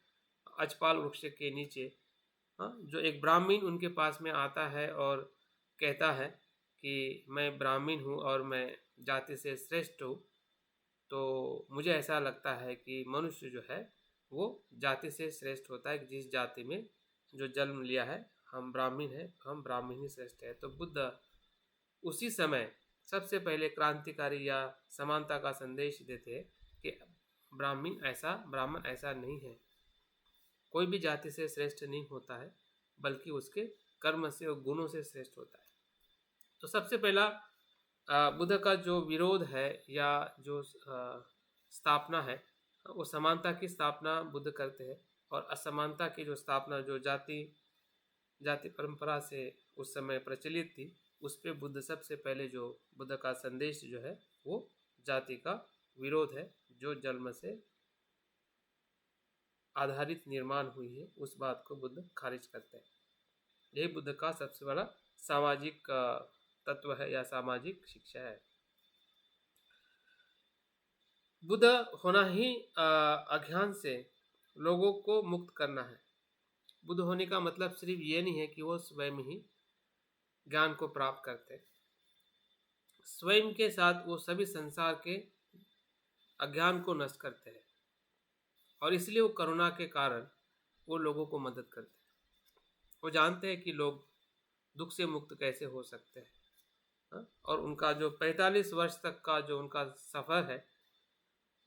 अजपाल वृक्ष के नीचे, हाँ, जो एक ब्राह्मण उनके पास में आता है और कहता है कि मैं ब्राह्मण हूँ और मैं जाति से श्रेष्ठ हूँ। तो मुझे ऐसा लगता है कि मनुष्य जो है वो जाति से श्रेष्ठ होता है, जिस जाति में जो जन्म लिया है। हम ब्राह्मण हैं, हम ब्राह्मण ही श्रेष्ठ है। तो बुद्ध उसी समय सबसे पहले क्रांतिकारी या समानता का संदेश देते हैं कि ब्राह्मण ऐसा नहीं है, कोई भी जाति से श्रेष्ठ नहीं होता है, बल्कि उसके कर्म से और गुणों से श्रेष्ठ होता है। तो सबसे पहला बुद्ध का जो विरोध है या जो स्थापना है, वो समानता की स्थापना बुद्ध करते हैं, और असमानता की जो स्थापना जो जाति परंपरा से उस समय प्रचलित थी, उस पर बुद्ध सबसे पहले जो बुद्ध का संदेश जो है वो जाति का विरोध है, जो जन्म से आधारित निर्माण हुई है, उस बात को बुद्ध खारिज करते हैं। यही बुद्ध का सबसे बड़ा सामाजिक तत्व है या सामाजिक शिक्षा है। बुद्ध होना ही अज्ञान से लोगों को मुक्त करना है। बुद्ध होने का मतलब सिर्फ ये नहीं है कि वो स्वयं ही ज्ञान को प्राप्त करते, स्वयं के साथ वो सभी संसार के अज्ञान को नष्ट करते हैं, और इसलिए वो करुणा के कारण वो लोगों को मदद करते हैं। वो जानते हैं कि लोग दुख से मुक्त कैसे हो सकते हैं। हाँ? और उनका जो 45 वर्ष तक का जो उनका सफ़र है,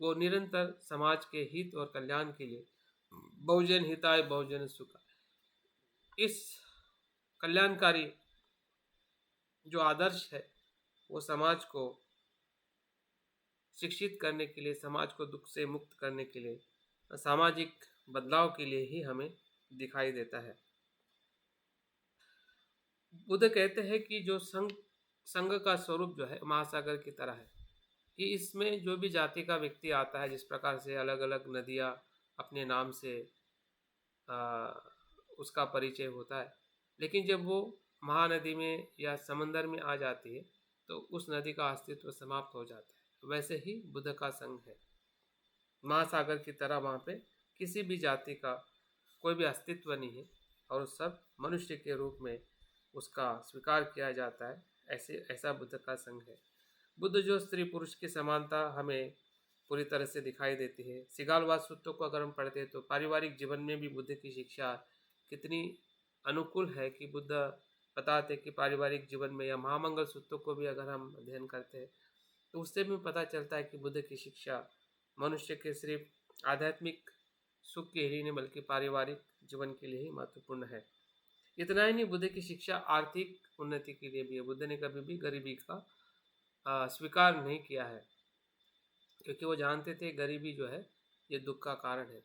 वो निरंतर समाज के हित और कल्याण के लिए, बहुजन हिताय बहुजन सुखाय, इस कल्याणकारी जो आदर्श है वो समाज को शिक्षित करने के लिए, समाज को दुख से मुक्त करने के लिए, सामाजिक बदलाव के लिए ही हमें दिखाई देता है। बुद्ध कहते हैं कि जो संघ का स्वरूप जो है महासागर की तरह है, कि इसमें जो भी जाति का व्यक्ति आता है, जिस प्रकार से अलग अलग नदियाँ अपने नाम से उसका परिचय होता है, लेकिन जब वो महानदी में या समंदर में आ जाती है तो उस नदी का अस्तित्व समाप्त हो जाता है। वैसे ही बुद्ध का संघ है, महासागर की तरह। वहाँ पे किसी भी जाति का कोई भी अस्तित्व नहीं है, और सब मनुष्य के रूप में उसका स्वीकार किया जाता है, ऐसा बुद्ध का संघ है। बुद्ध जो स्त्री पुरुष की समानता हमें पूरी तरह से दिखाई देती है। सिगालवाद सूत्रों को अगर हम पढ़ते हैं तो पारिवारिक जीवन में भी बुद्ध की शिक्षा कितनी अनुकूल है कि बुद्ध बताते हैं कि पारिवारिक जीवन में, या महामंगल सूत्रों को भी अगर हम अध्ययन करते हैं तो उससे भी पता चलता है कि बुद्ध की शिक्षा मनुष्य के सिर्फ आध्यात्मिक सुख के लिए नहीं बल्कि पारिवारिक जीवन के लिए ही महत्वपूर्ण है। इतना ही नहीं, बुद्ध की शिक्षा आर्थिक उन्नति के लिए भी है। बुद्ध ने कभी भी गरीबी का स्वीकार नहीं किया है, क्योंकि वो जानते थे गरीबी जो है ये दुख का कारण है,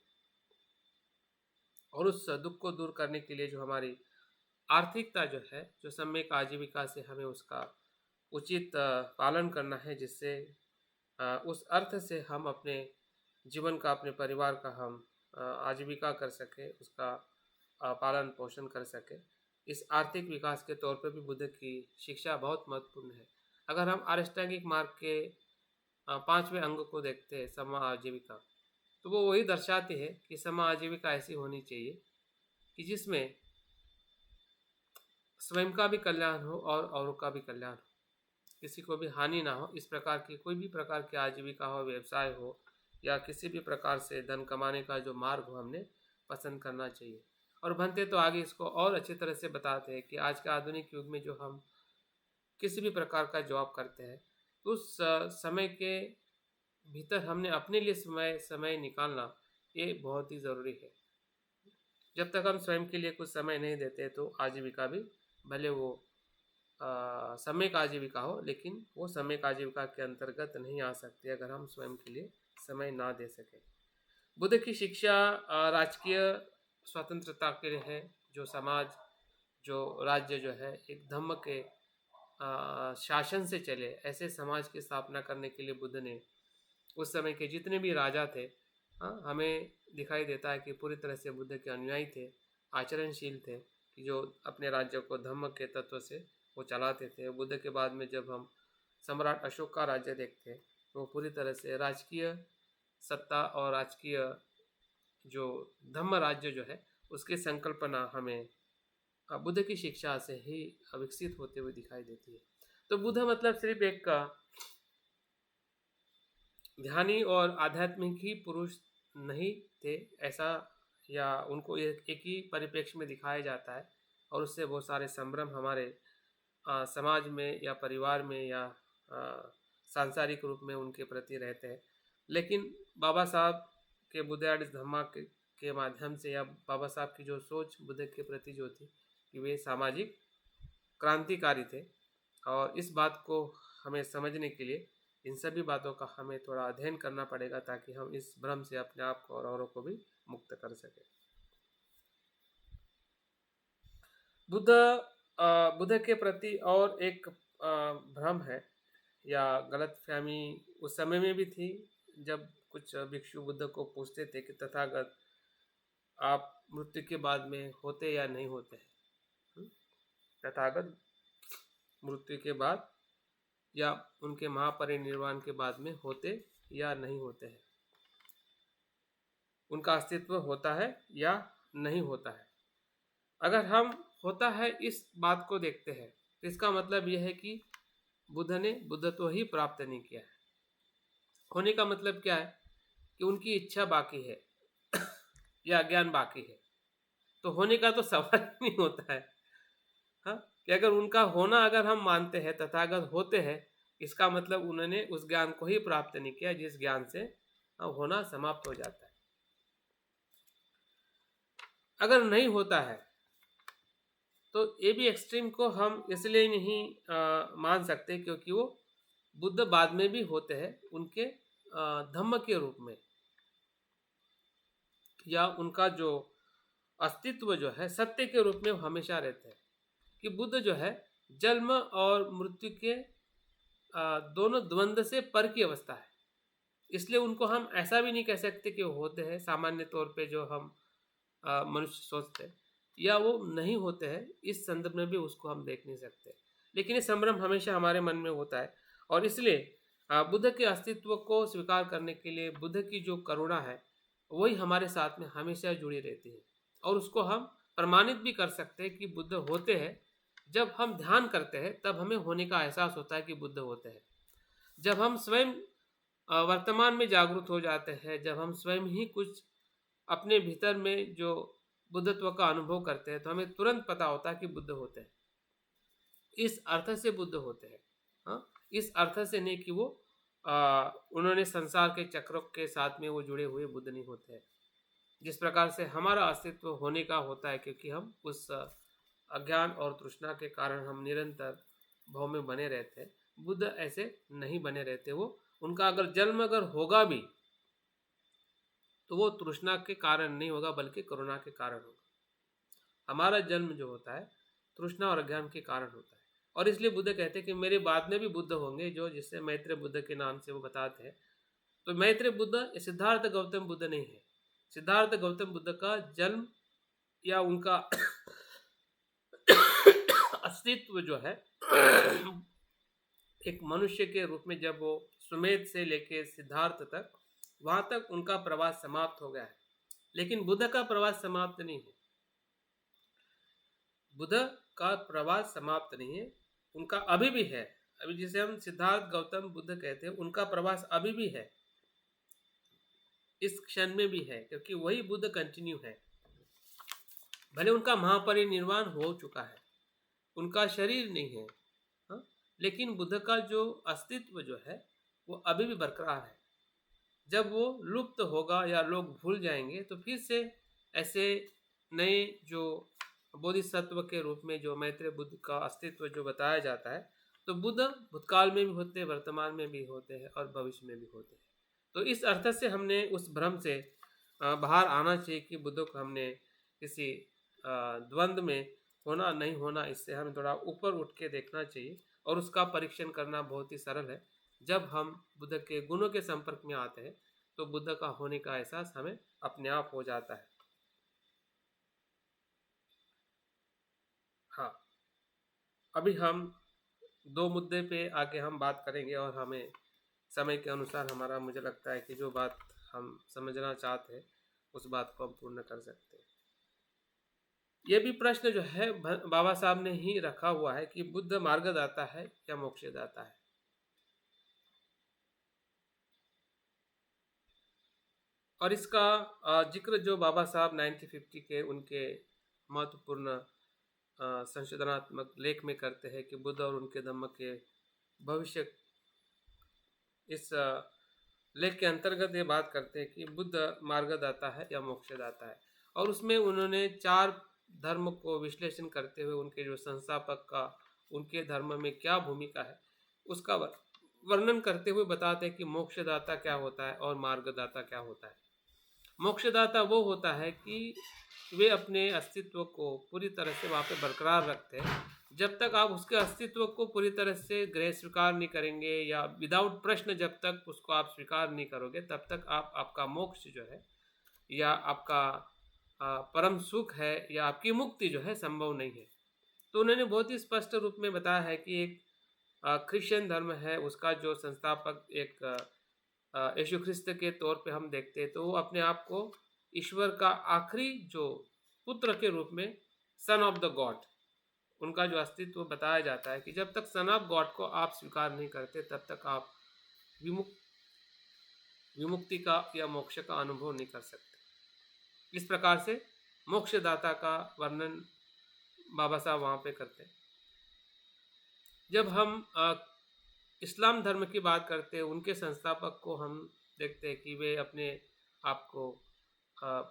और उस दुख को दूर करने के लिए जो हमारी आर्थिकता जो है, जो सम्यक आजीविका से हमें उसका उचित पालन करना है, जिससे उस अर्थ से हम अपने जीवन का, अपने परिवार का हम आजीविका कर सके, उसका पालन पोषण कर सके। इस आर्थिक विकास के तौर पर भी बुद्ध की शिक्षा बहुत महत्वपूर्ण है। अगर हम अष्टांगिक मार्ग के 5वें अंग को देखते हैं, सम आजीविका, तो वो वही दर्शाती है कि सम आजीविका ऐसी होनी चाहिए कि जिसमें स्वयं का भी कल्याण हो और औरों का भी कल्याण हो, किसी को भी हानि ना हो। इस प्रकार की कोई भी प्रकार की आजीविका हो, व्यवसाय हो, या किसी भी प्रकार से धन कमाने का जो मार्ग हो, हमने पसंद करना चाहिए। और बनते तो आगे इसको और अच्छी तरह से बताते हैं कि आज के आधुनिक युग में जो हम किसी भी प्रकार का जॉब करते हैं, तो उस समय के भीतर हमने अपने लिए समय निकालना ये बहुत ही ज़रूरी है। जब तक हम स्वयं के लिए कुछ समय नहीं देते तो आजीविका भी, भले वो समय का आजीविका हो, लेकिन वो समय का आजीविका के अंतर्गत नहीं आ सकती अगर हम स्वयं के लिए समय ना दे सकें। बुद्ध की शिक्षा राजकीय स्वतंत्रता के लिए है। जो समाज, जो राज्य जो है एक धम्म के शासन से चले, ऐसे समाज की स्थापना करने के लिए बुद्ध ने उस समय के जितने भी राजा थे, हमें दिखाई देता है कि पूरी तरह से बुद्ध के अनुयायी थे, आचरणशील थे, कि जो अपने राज्य को धम्म के तत्व से वो चलाते थे। बुद्ध के बाद में जब हम सम्राट अशोक का राज्य देखते हैं तो वो पूरी तरह से राजकीय सत्ता और राजकीय जो धम्म राज्य जो है उसकी संकल्पना हमें बुद्ध की शिक्षा से ही विकसित होते हुए दिखाई देती है। तो बुद्ध मतलब सिर्फ एक ध्यानी और आध्यात्मिक ही पुरुष नहीं थे ऐसा, या उनको एक ही परिप्रेक्ष्य में दिखाया जाता है, और उससे बहुत सारे संभ्रम हमारे समाज में या परिवार में या सांसारिक रूप में उनके प्रति रहते हैं। लेकिन बाबा साहब के बुद्ध धम्मा के माध्यम से, या बाबा साहब की जो सोच बुद्ध के प्रति जो थी कि वे सामाजिक क्रांतिकारी थे, और इस बात को हमें समझने के लिए इन सभी बातों का हमें थोड़ा अध्ययन करना पड़ेगा, ताकि हम इस भ्रम से अपने आप को और औरों को भी मुक्त कर सकें। बुद्ध के प्रति और एक भ्रम है या गलतफहमी उस समय में भी थी, जब कुछ भिक्षु बुद्ध को पूछते थे कि तथागत आप मृत्यु के बाद में होते या नहीं होते हैं। तथागत मृत्यु के बाद या उनके महापरिनिर्वाण के बाद में होते या नहीं होते हैं, उनका अस्तित्व होता है या नहीं होता है। अगर हम होता है इस बात को देखते हैं तो इसका मतलब यह है कि बुद्ध ने बुद्धत्व ही प्राप्त नहीं किया है। होने का मतलब क्या है कि उनकी इच्छा बाकी है या ज्ञान बाकी है, तो होने का तो सवाल ही नहीं होता है। हाँ, कि अगर उनका होना अगर हम मानते हैं, तथागत होते हैं, इसका मतलब उन्होंने उस ज्ञान को ही प्राप्त नहीं किया जिस ज्ञान से होना समाप्त हो जाता है। अगर नहीं होता है तो ए बी एक्सट्रीम को हम इसलिए नहीं मान सकते क्योंकि वो बुद्ध बाद में भी होते हैं उनके धम्म के रूप में, या उनका जो अस्तित्व जो है सत्य के रूप में हमेशा रहते हैं। कि बुद्ध जो है जन्म और मृत्यु के दोनों द्वंद्व से पर की अवस्था है, इसलिए उनको हम ऐसा भी नहीं कह सकते कि वो होते हैं सामान्य तौर पे जो हम मनुष्य सोचते हैं, या वो नहीं होते हैं इस संदर्भ में भी उसको हम देख नहीं सकते। लेकिन ये संभ्रम हमेशा हमारे मन में होता है, और इसलिए बुद्ध के अस्तित्व को स्वीकार करने के लिए बुद्ध की जो करुणा है वही हमारे साथ में हमेशा जुड़ी रहती है, और उसको हम प्रमाणित भी कर सकते हैं कि बुद्ध होते हैं जब हम ध्यान करते हैं तब हमें होने का एहसास होता है कि बुद्ध होते हैं। जब हम स्वयं वर्तमान में जागरूक हो जाते हैं, जब हम स्वयं ही कुछ अपने भीतर में जो बुद्धत्व का अनुभव करते हैं, तो हमें तुरंत पता होता है कि बुद्ध होते हैं। इस अर्थ से बुद्ध होते हैं। हाँ, इस अर्थ से नहीं कि वो उन्होंने संसार के चक्रों के साथ में वो जुड़े हुए बुद्ध नहीं होते हैं। जिस प्रकार से हमारा अस्तित्व होने का होता है, क्योंकि हम उस अज्ञान और तृष्णा के कारण हम निरंतर भव में बने रहते हैं। बुद्ध ऐसे नहीं बने रहते। वो उनका अगर जन्म अगर होगा भी तो वो तृष्णा के कारण नहीं होगा, बल्कि करुणा के कारण होगा। हमारा जन्म जो होता है तृष्णा और अज्ञान के कारण होता है। और इसलिए बुद्ध कहते हैं कि मेरे बाद में भी बुद्ध होंगे, जो जिससे मैत्रेय बुद्ध के नाम से वो बताते हैं। तो मैत्रेय बुद्ध सिद्धार्थ गौतम बुद्ध नहीं है। सिद्धार्थ गौतम बुद्ध का जन्म या उनका अस्तित्व जो है एक मनुष्य के रूप में, जब वो सुमेध से लेके सिद्धार्थ तक, वहां तक उनका प्रवास समाप्त हो गया है। लेकिन बुद्ध का प्रवास समाप्त नहीं है। बुद्ध का प्रवास समाप्त नहीं है, उनका अभी भी है। अभी जिसे हम सिद्धार्थ गौतम बुद्ध कहते हैं, उनका प्रवास अभी भी है, इस क्षण में भी है, क्योंकि वही बुद्ध कंटिन्यू है। भले उनका महापरिनिर्वाण हो चुका है, उनका शरीर नहीं है, हाँ? लेकिन बुद्ध का जो अस्तित्व जो है वो अभी भी बरकरार है। जब वो लुप्त होगा या लोग भूल जाएंगे, तो फिर से ऐसे नए जो बोधिसत्व के रूप में जो मैत्रेय बुद्ध का अस्तित्व जो बताया जाता है, तो बुद्ध भूतकाल में भी होते हैं, वर्तमान में भी होते हैं और भविष्य में भी होते हैं। तो इस अर्थ से हमने उस भ्रम से बाहर आना चाहिए कि बुद्ध को हमने किसी द्वंद्व में होना नहीं होना, इससे हमें थोड़ा ऊपर उठ के देखना चाहिए। और उसका परीक्षण करना बहुत ही सरल है। जब हम बुद्ध के गुणों के संपर्क में आते हैं, तो बुद्ध का होने का एहसास हमें अपने आप हो जाता है। हाँ, अभी हम दो मुद्दे पे आगे हम बात करेंगे, और हमें समय के अनुसार हमारा, मुझे लगता है कि जो बात हम समझना चाहते हैं उस बात को हम पूर्ण कर सकते हैं। ये भी प्रश्न जो है बाबा साहब ने ही रखा हुआ है कि बुद्ध मार्गदाता है या मोक्षदाता है। और इसका जिक्र जो बाबा साहब 1950 के उनके महत्वपूर्ण संशोधनात्मक लेख में करते हैं कि बुद्ध और उनके धम्म के भविष्य, इस लेख के अंतर्गत ये बात करते हैं कि बुद्ध मार्गदाता है या मोक्षदाता है। और उसमें उन्होंने 4 धर्म को विश्लेषण करते हुए उनके जो संस्थापक का, उनके धर्म में क्या भूमिका है, उसका वर्णन करते हुए बताते हैं कि मोक्षदाता क्या होता है और मार्गदाता क्या होता है। मोक्षदाता वो होता है कि वे अपने अस्तित्व को पूरी तरह से वहाँ पे बरकरार रखते हैं। जब तक आप उसके अस्तित्व को पूरी तरह से ग्रह स्वीकार नहीं करेंगे, या विदाउट प्रश्न जब तक उसको आप स्वीकार नहीं करोगे, तब तक आपका मोक्ष जो है, या आपका परम सुख है, या आपकी मुक्ति जो है, संभव नहीं है। तो उन्होंने बहुत ही स्पष्ट रूप में बताया है कि एक क्रिश्चियन धर्म है, उसका जो संस्थापक एक यीशु ख्रिस्त के तौर पे हम देखते हैं, तो वो अपने आप को ईश्वर का आखिरी जो पुत्र के रूप में, सन ऑफ द गॉड, उनका जो अस्तित्व बताया जाता है कि जब तक सन ऑफ गॉड को आप स्वीकार नहीं करते, तब तक आप विमुक्ति का या मोक्ष का अनुभव नहीं कर सकते। इस प्रकार से मोक्षदाता का वर्णन बाबा साहब वहाँ पे करते हैं। जब हम इस्लाम धर्म की बात करते हैं, उनके संस्थापक को हम देखते हैं कि वे अपने आप को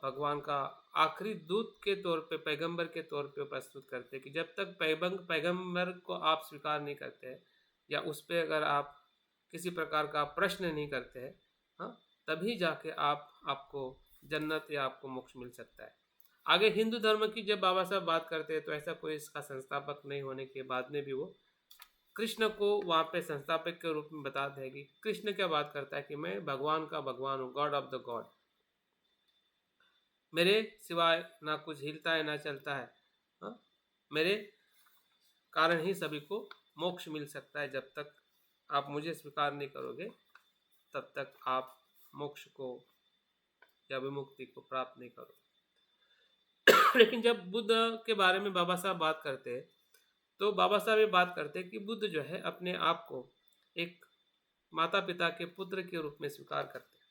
भगवान का आखिरी दूत के तौर पे, पैगंबर के तौर पे प्रस्तुत करते हैं कि जब तक पैगंबर को आप स्वीकार नहीं करते हैं, या उस पर अगर आप किसी प्रकार का प्रश्न नहीं करते हैं, हाँ, तभी जाके आपको जन्नत या आपको मोक्ष मिल सकता है। आगे हिंदू धर्म की जब बाबा साहब बात करते हैं, तो ऐसा कोई इसका संस्थापक नहीं होने के बाद में भी वो कृष्ण को वहाँ पे संस्थापक के रूप में बताते हैं कि कृष्ण क्या बात करता है कि मैं भगवान का भगवान हूँ, गॉड ऑफ द गॉड, मेरे सिवाय ना कुछ हिलता है ना चलता है, हाँ? मेरे कारण ही सभी को मोक्ष मिल सकता है। जब तक आप मुझे स्वीकार नहीं करोगे, तब तक आप मोक्ष को या विमुक्ति को प्राप्त नहीं करोगे। लेकिन जब बुद्ध के बारे में बाबा साहब बात करते हैं, तो बाबा साहब ये बात करते हैं कि बुद्ध जो है अपने आप को एक माता-पिता के पुत्र के रूप में स्वीकार करते हैं।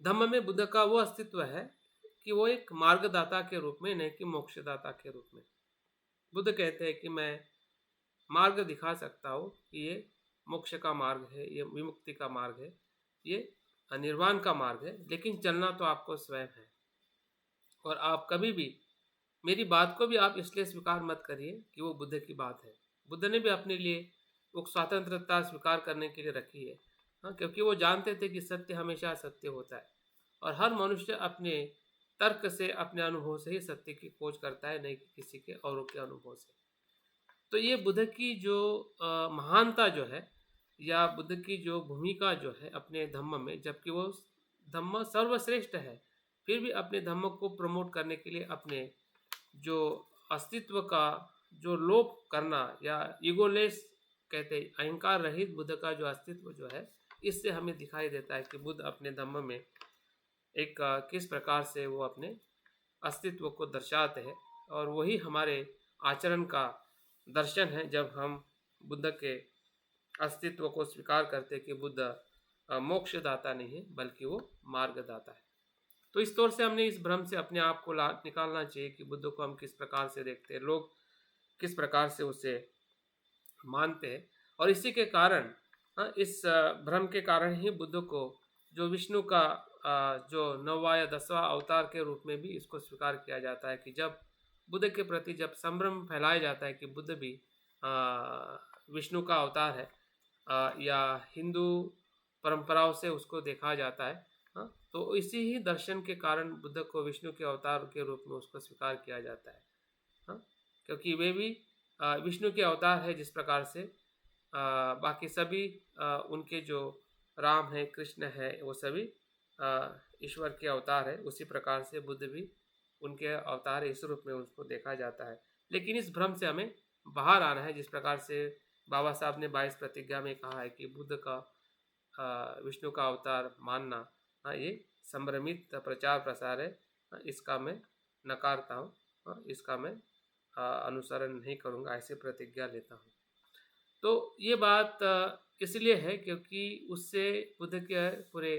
धम्म में बुद्ध का वो अस्तित्व है कि वो एक मार्गदाता के रूप में, नहीं कि मोक्षदाता के रूप में। बुद्ध कहते हैं कि मैं मार्ग दिखा सकता हूँ कि ये मोक्ष का मार्ग है, ये विमुक्ति का मार्ग है, ये निर्वाण का मार्ग है, लेकिन चलना तो आपको स्वयं है। और आप कभी भी मेरी बात को भी आप इसलिए स्वीकार मत करिए कि वो बुद्ध की बात है। बुद्ध ने भी अपने लिए वो स्वतंत्रता स्वीकार करने के लिए रखी है। हाँ, क्योंकि वो जानते थे कि सत्य हमेशा सत्य होता है और हर मनुष्य अपने तर्क से, अपने अनुभव से ही सत्य की खोज करता है, नहीं कि किसी के औरों के अनुभव से। तो ये बुद्ध की जो महानता जो है या बुद्ध की जो भूमिका जो है अपने धम्म में, जबकि वो धम्म सर्वश्रेष्ठ है, फिर भी अपने धम्म को प्रमोट करने के लिए अपने जो अस्तित्व का जो लोप करना या ईगोलेस कहते हैं, अहंकार रहित बुद्ध का जो अस्तित्व जो है, इससे हमें दिखाई देता है कि बुद्ध अपने धम्म में एक किस प्रकार से वो अपने अस्तित्व को दर्शाते हैं। और वही हमारे आचरण का दर्शन है जब हम बुद्ध के अस्तित्व को स्वीकार करते कि बुद्ध मोक्षदाता नहीं है, बल्कि वो मार्गदाता है। तो इस तौर से हमने इस भ्रम से अपने आप को निकालना चाहिए कि बुद्ध को हम किस प्रकार से देखते हैं, लोग किस प्रकार से उसे मानते हैं। और इसी के कारण इस भ्रम के कारण ही बुद्ध को जो विष्णु का जो 9वां या 10वां अवतार के रूप में भी इसको स्वीकार किया जाता है कि जब बुद्ध के प्रति जब संभ्रम फैलाया जाता है कि बुद्ध भी विष्णु का अवतार है, या हिंदू परंपराओं से उसको देखा जाता है। हाँ, तो इसी ही दर्शन के कारण बुद्ध को विष्णु के अवतार के रूप में उसको स्वीकार किया जाता है। हाँ, क्योंकि वे भी विष्णु के अवतार है, जिस प्रकार से बाकी सभी उनके जो राम है, कृष्ण है, वो सभी ईश्वर के अवतार है, उसी प्रकार से बुद्ध भी उनके अवतार इस रूप में उसको देखा जाता है। लेकिन इस भ्रम से हमें बाहर आना है, जिस प्रकार से बाबा साहब ने 22 प्रतिज्ञा में कहा है कि बुद्ध का विष्णु का अवतार मानना, ये संभ्रमित प्रचार प्रसार है। इसका मैं नकारता हूँ, इसका मैं अनुसरण नहीं करूँगा, ऐसे प्रतिज्ञा लेता हूँ। तो ये बात इसलिए है क्योंकि उससे बुद्ध के पूरे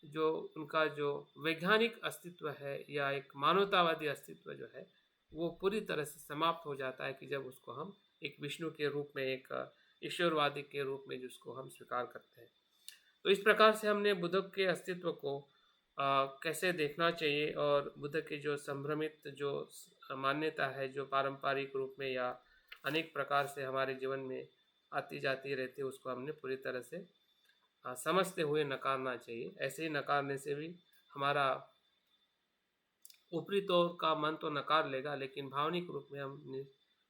जो उनका जो वैज्ञानिक अस्तित्व है या एक मानवतावादी अस्तित्व जो है, वो पूरी तरह से समाप्त हो जाता है कि जब उसको हम एक विष्णु के रूप में, एक ईश्वरवादी के रूप में जिसको हम स्वीकार करते हैं। तो इस प्रकार से हमने बुद्ध के अस्तित्व को कैसे देखना चाहिए और बुद्ध के जो संभ्रमित जो मान्यता है, जो पारंपरिक रूप में या अनेक प्रकार से हमारे जीवन में आती जाती रहती है, उसको हमने पूरी तरह से समझते हुए नकारना चाहिए। ऐसे ही नकारने से भी हमारा ऊपरी तौर का मन तो नकार लेगा, लेकिन भावनिक रूप में हम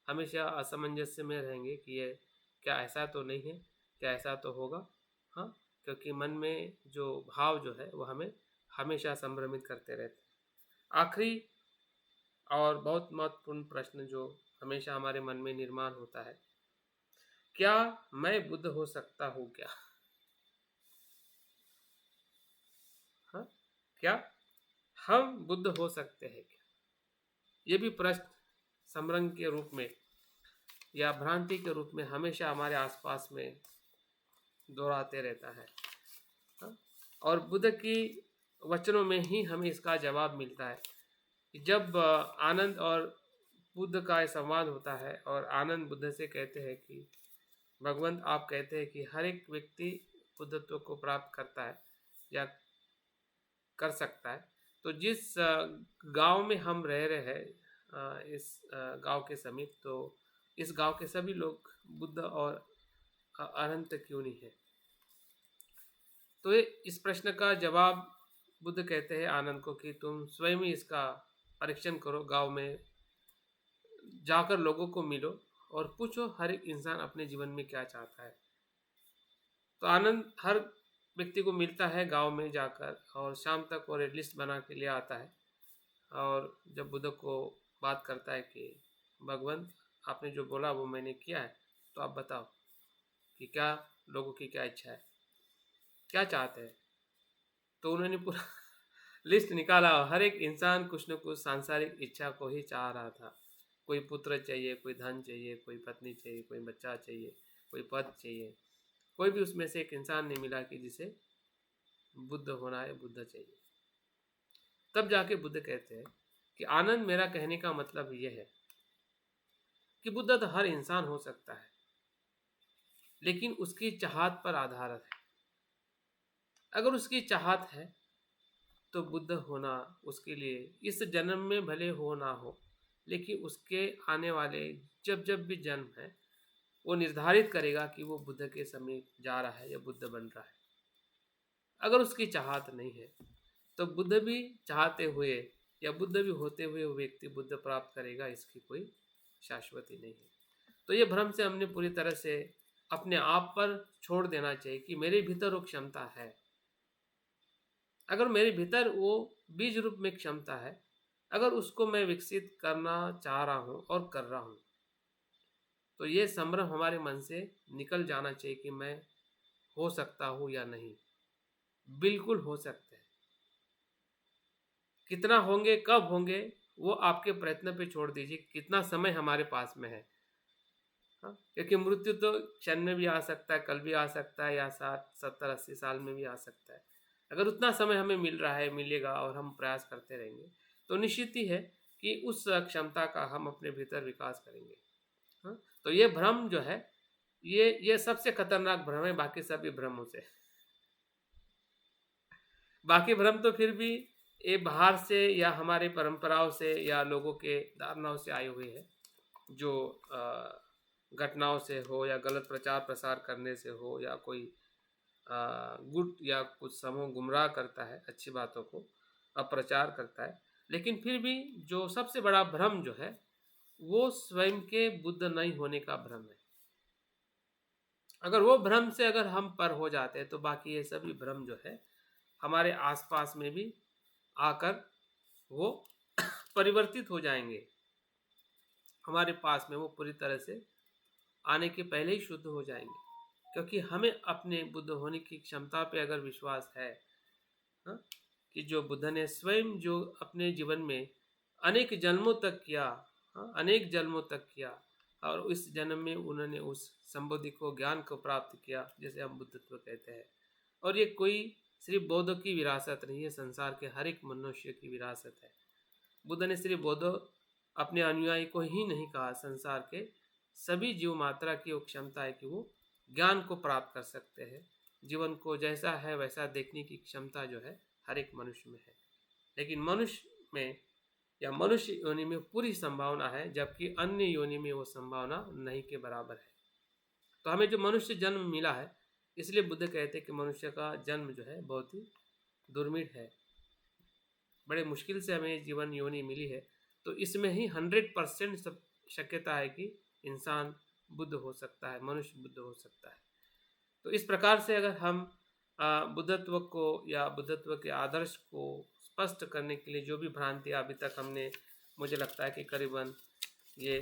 हमेशा असमंजस्य में रहेंगे कि ये क्या ऐसा तो नहीं है, क्या ऐसा तो होगा। हाँ, क्योंकि मन में जो भाव जो है वो हमें हमेशा संभ्रमित करते रहते हैं। आखिरी और बहुत महत्वपूर्ण प्रश्न जो हमेशा हमारे मन में निर्माण होता है, क्या मैं बुद्ध हो सकता हूँ क्या? हाँ, क्या हम बुद्ध हो सकते हैं क्या? ये भी प्रश्न समरंग के रूप में या भ्रांति के रूप में हमेशा हमारे आसपास में दोहराते रहता है। हाँ? और बुद्ध की वचनों में ही हमें इसका जवाब मिलता है कि जब आनंद और बुद्ध का संवाद होता है और आनंद बुद्ध से कहते हैं कि भगवंत, आप कहते हैं कि हर एक व्यक्ति बुद्धत्व को प्राप्त करता है या कर सकता है। तो जिस गांव में हम रह रहे हैं, इस गांव के समीप, तो इस गांव के सभी लोग बुद्ध और अनंत क्यों नहीं है? तो इस प्रश्न का जवाब बुद्ध कहते हैं आनंद को कि तुम स्वयं ही इसका परीक्षण करो, गांव में जाकर लोगों को मिलो और पूछो हर एक इंसान अपने जीवन में क्या चाहता है। तो आनंद हर व्यक्ति को मिलता है गांव में जाकर और शाम तक वो रेड लिस्ट बना के लिए आता है और जब बुद्ध को बात करता है कि भगवंत, आपने जो बोला वो मैंने किया है, तो आप बताओ कि क्या लोगों की क्या इच्छा है, क्या चाहते हैं। तो उन्होंने पूरा लिस्ट निकाला, हर एक इंसान कुछ न कुछ सांसारिक इच्छा को ही चाह रहा था। कोई पुत्र चाहिए, कोई धन चाहिए, कोई पत्नी चाहिए, कोई बच्चा चाहिए, कोई पद चाहिए, कोई भी उसमें से एक इंसान नहीं मिला कि जिसे बुद्ध होना है, बुद्ध चाहिए। तब जाके बुद्ध कहते हैं कि आनंद, मेरा कहने का मतलब यह है कि बुद्ध तो हर इंसान हो सकता है, लेकिन उसकी चाहत पर आधारित है। अगर उसकी चाहत है तो बुद्ध होना उसके लिए इस जन्म में भले हो ना हो, लेकिन उसके आने वाले जब जब भी जन्म है वो निर्धारित करेगा कि वो बुद्ध के समीप जा रहा है या बुद्ध बन रहा है। अगर उसकी चाहत नहीं है तो बुद्ध भी चाहते हुए या बुद्ध भी होते हुए वो व्यक्ति बुद्ध प्राप्त करेगा, इसकी कोई शाश्वती नहीं है। तो ये भ्रम से हमने पूरी तरह से अपने आप पर छोड़ देना चाहिए कि मेरे भीतर वो क्षमता है। अगर मेरे भीतर वो बीज रूप में क्षमता है, अगर उसको मैं विकसित करना चाह रहा हूँ और कर रहा हूँ, तो ये संभ्रम हमारे मन से निकल जाना चाहिए कि मैं हो सकता हूँ या नहीं। बिल्कुल हो सकते हैं। कितना होंगे, कब होंगे, वो आपके प्रयत्न पे छोड़ दीजिए, कितना समय हमारे पास में है। हाँ, क्योंकि मृत्यु तो क्षण में भी आ सकता है, कल भी आ सकता है, या 60, 70, 80 साल में भी आ सकता है। अगर उतना समय हमें मिल रहा है, मिलेगा और हम प्रयास करते रहेंगे, तो निश्चित ही है कि उस क्षमता का हम अपने भीतर विकास करेंगे। हाँ, तो ये भ्रम जो है, ये सबसे खतरनाक भ्रम है बाकी सभी भ्रमों से। बाकी भ्रम तो फिर भी ये बाहर से या हमारे परंपराओं से या लोगों के धारणाओं से आए हुए हैं, जो घटनाओं से हो या गलत प्रचार प्रसार करने से हो, या कोई गुट या कुछ समूह गुमराह करता है, अच्छी बातों को अप्रचार करता है। लेकिन फिर भी जो सबसे बड़ा भ्रम जो है वो स्वयं के बुद्ध नहीं होने का भ्रम है। अगर वो भ्रम से अगर हम पर हो जाते हैं तो बाकी ये सभी भ्रम जो है हमारे आसपास में भी आकर वो परिवर्तित हो जाएंगे। हमारे पास में वो पूरी तरह से आने के पहले ही शुद्ध हो जाएंगे, क्योंकि हमें अपने बुद्ध होने की क्षमता पे अगर विश्वास है, हाँ, कि जो बुद्ध ने स्वयं जो अपने जीवन में अनेक जन्मों तक किया, हाँ, अनेक जन्मों तक किया, और इस जन्म में उन्होंने उस संबोधि को, ज्ञान को प्राप्त किया, जैसे हम बुद्धत्व कहते हैं। और ये कोई सिर्फ बौद्धों की विरासत नहीं है, संसार के हर एक मनुष्य की विरासत है। बुद्ध ने सिर्फ बौद्धों अपने अनुयायी को ही नहीं कहा, संसार के सभी जीव मात्रा की वो क्षमता है कि वो ज्ञान को प्राप्त कर सकते हैं। जीवन को जैसा है वैसा देखने की क्षमता जो है हर एक मनुष्य में है। लेकिन मनुष्य में या मनुष्य योनि में पूरी संभावना है, जबकि अन्य योनि में वो संभावना नहीं के बराबर है। तो हमें जो मनुष्य जन्म मिला है, इसलिए बुद्ध कहते हैं कि मनुष्य का जन्म जो है बहुत ही दुर्मिळ है, बड़े मुश्किल से हमें जीवन योनि मिली है। तो इसमें ही 100% शक्यता है कि इंसान बुद्ध हो सकता है, मनुष्य बुद्ध हो सकता है। तो इस प्रकार से अगर हम बुद्धत्व को या बुद्धत्व के आदर्श को स्पष्ट करने के लिए जो भी भ्रांतियाँ अभी तक हमने, मुझे लगता है कि करीबन ये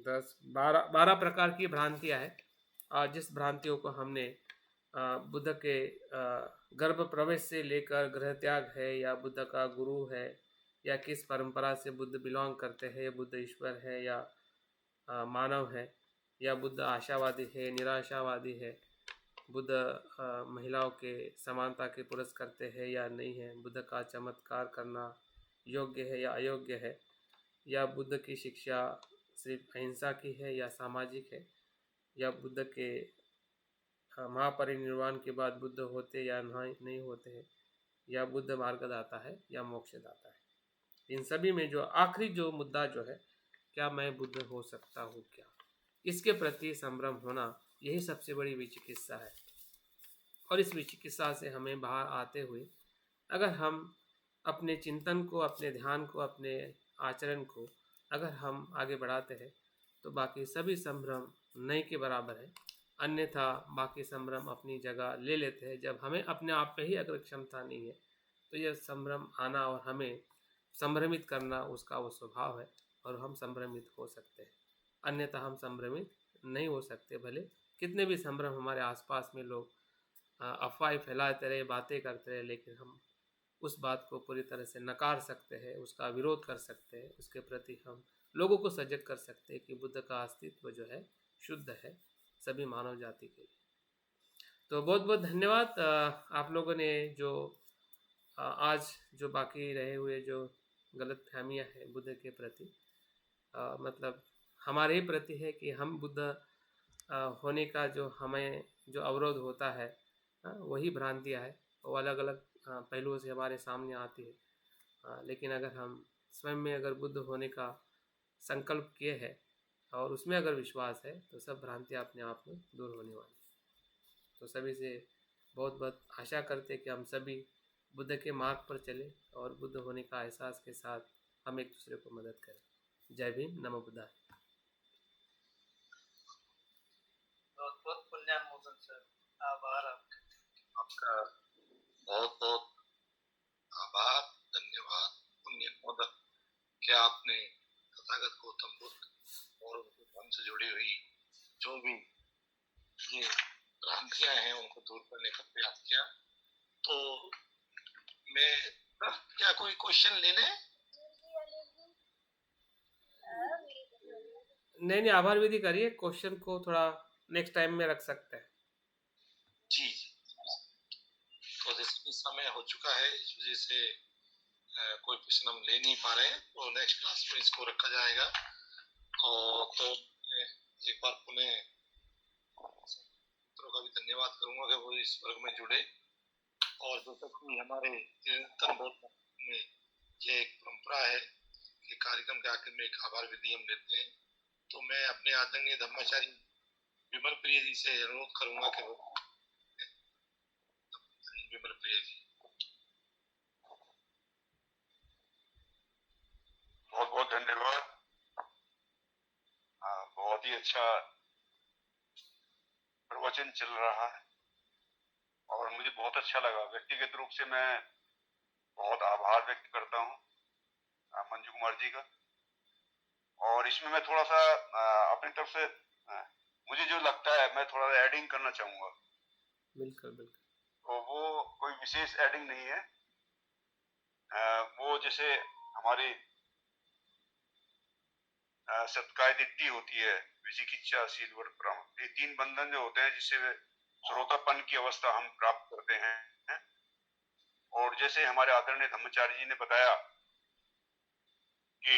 10 12 प्रकार की भ्रांतियाँ हैं, जिस भ्रांतियों को हमने बुद्ध के गर्भ प्रवेश से लेकर गृह त्याग है, या बुद्ध का गुरु है, या किस परंपरा से बुद्ध बिलोंग करते हैं, बुद्ध ईश्वर है या मानव है, या बुद्ध आशावादी है, निराशावादी है, बुद्ध महिलाओं के समानता के पुरस्कार करते हैं या नहीं है, बुद्ध का चमत्कार करना योग्य है या अयोग्य है, या बुद्ध की शिक्षा सिर्फ अहिंसा की है या सामाजिक है, या बुद्ध के महापरिनिर्वाण के बाद बुद्ध होते या नहीं होते हैं, या बुद्ध मार्गदाता है या मोक्षदाता है। इन सभी में जो आखिरी जो मुद्दा जो है, क्या मैं बुद्ध हो सकता हूँ क्या, इसके प्रति संभ्रम होना, यही सबसे बड़ी विचिकित्सा है। और इस विचिकित्सा से हमें बाहर आते हुए अगर हम अपने चिंतन को, अपने ध्यान को, अपने आचरण को अगर हम आगे बढ़ाते हैं, तो बाकी सभी संभ्रम नहीं के बराबर है। अन्यथा बाकी संभ्रम अपनी जगह ले लेते हैं। जब हमें अपने आप पे ही अगर क्षमता नहीं है, तो यह संभ्रम आना और हमें संभ्रमित करना उसका वो स्वभाव है, और हम संभ्रमित हो सकते हैं। अन्यथा हम संभ्रमित नहीं हो सकते, भले कितने भी संभ्रम हमारे आसपास में लोग अफवाहें फैलाते रहे, बातें करते रहे, लेकिन हम उस बात को पूरी तरह से नकार सकते हैं, उसका विरोध कर सकते हैं, उसके प्रति हम लोगों को सजग कर सकते हैं कि बुद्ध का अस्तित्व जो है शुद्ध है सभी मानव जाति के लिए। तो बहुत बहुत धन्यवाद आप लोगों ने जो आज जो बाकी रहे हुए जो गलतफहमियां हैं बुद्ध के प्रति, मतलब हमारे ही प्रति है कि हम बुद्ध होने का जो हमें जो अवरोध होता है, वही भ्रांतियाँ है, वो अलग अलग पहलुओं से हमारे सामने आती है। लेकिन अगर हम स्वयं में अगर बुद्ध होने का संकल्प किए हैं और उसमें अगर विश्वास है तो सब भ्रांतियाँ अपने आप में दूर होने वाली है। तो सभी से बहुत बहुत आशा करते कि हम सभी बुद्ध के मार्ग पर चले और बुद्ध होने का एहसास के साथ हम एक दूसरे को मदद करें। जय भीम, नमो बुद्धाय। बहुत बहुत पुण्यानुमोदन सर, आभार आपका बहुत बहुत आभार, धन्यवाद, पुण्यमोदन कि आपने तथागत गौतम बुद्ध और हमसे जुड़ी हुई जो भी ये भ्रांतियां हैं उनको दूर करने का प्रयास किया। तो मैं क्या कोई क्वेश्चन लेने? नहीं, आभार विधि करिए, क्वेश्चन को थोड़ा नेक्स्ट टाइम में रख सकते हैं। जी, तो जिसमें समय हो चुका है इस वजह से कोई क्वेश्चन हम ले नहीं पा रहे हैं, तो नेक्स्ट क्लास में इसको रखा जाएगा। और तो एक बार पुनः मित्रों का भी धन्यवाद करूंगा कि वो इस वर्ग में जुड़े, और जो तक भी हमारे निरंतर बौद्ध में ये एक परंपरा है कि कार्यक्रम के आखिर में एक आभार विधि हम लेते हैं। तो मैं अपने आदरणीय धर्माचार्य विमल प्रिय जी से अनुरोध करूंगा कि वो विमल प्रिय जी। बहुत बहुत धन्यवाद। बहुत ही अच्छा प्रवचन चल रहा है और मुझे बहुत अच्छा लगा। व्यक्तिगत रूप से मैं बहुत आभार व्यक्त करता हूँ मंजू कुमार जी का। और इसमें मैं थोड़ा सा अपनी तरफ से मुझे जो लगता है मैं थोड़ा एडिंग करना चाहूंगा। बिल्कुल बिल्कुल। तो वो कोई विशेष एडिंग नहीं है, वो जैसे हमारी सत्काय दिट्टी होती है, विचिकित्सा, शीलवर, परम, ये तीन बंधन जो होते हैं जिससे श्रोतापन की अवस्था हम प्राप्त करते हैं। और जैसे हमारे आदरणीय धम्माचार्य जी ने बताया कि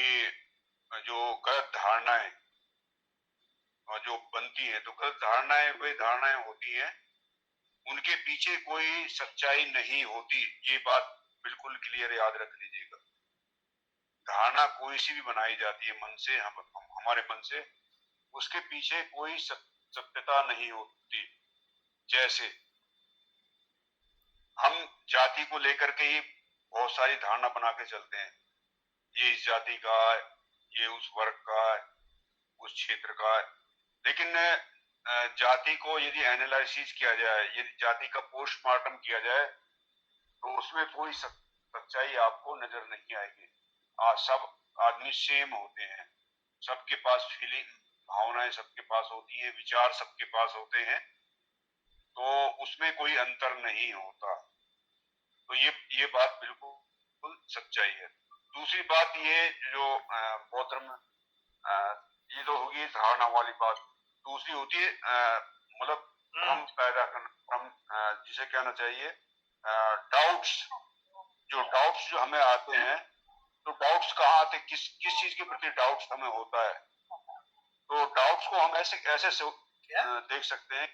जो गलत धारणाएं जो बनती है, तो गलत धारणाएं वे धारणाएं होती हैं, उनके पीछे कोई सच्चाई नहीं होती। ये बात बिल्कुल क्लियर याद रख लीजिएगा। धारणा कोई सी भी बनाई जाती है मन से, हमारे मन से, उसके पीछे कोई सत्यता नहीं होती। जैसे हम जाति को लेकर के ही बहुत सारी धारणा बना के चलते हैं, ये इस जाति का है, ये उस वर्ग का है, उस क्षेत्र का है। लेकिन जाति को यदि एनालिसिस किया जाए, यदि जाति का पोस्टमार्टम किया जाए, तो उसमें कोई सच्चाई आपको नजर नहीं आएगी। सब आदमी सेम होते हैं, सबके पास फीलिंग, भावनाएं सबके पास होती है, विचार सबके पास होते हैं, तो उसमें कोई अंतर नहीं होता। तो ये बात बिल्कुल सच्चाई है। दूसरी बात ये जो बौद्ध धर्म, ये तो होगी धारणा वाली बात। दूसरी होती है मतलब भ्रम पैदा करना, भ्रम जिसे कहना चाहिए डाउट्स। जो डाउट्स जो हमें आते हैं, तो डाउट्स कहाँ आते, किस किस चीज के प्रति डाउट्स हमें होता है। तो डाउट्स को हम ऐसे देख सकते हैं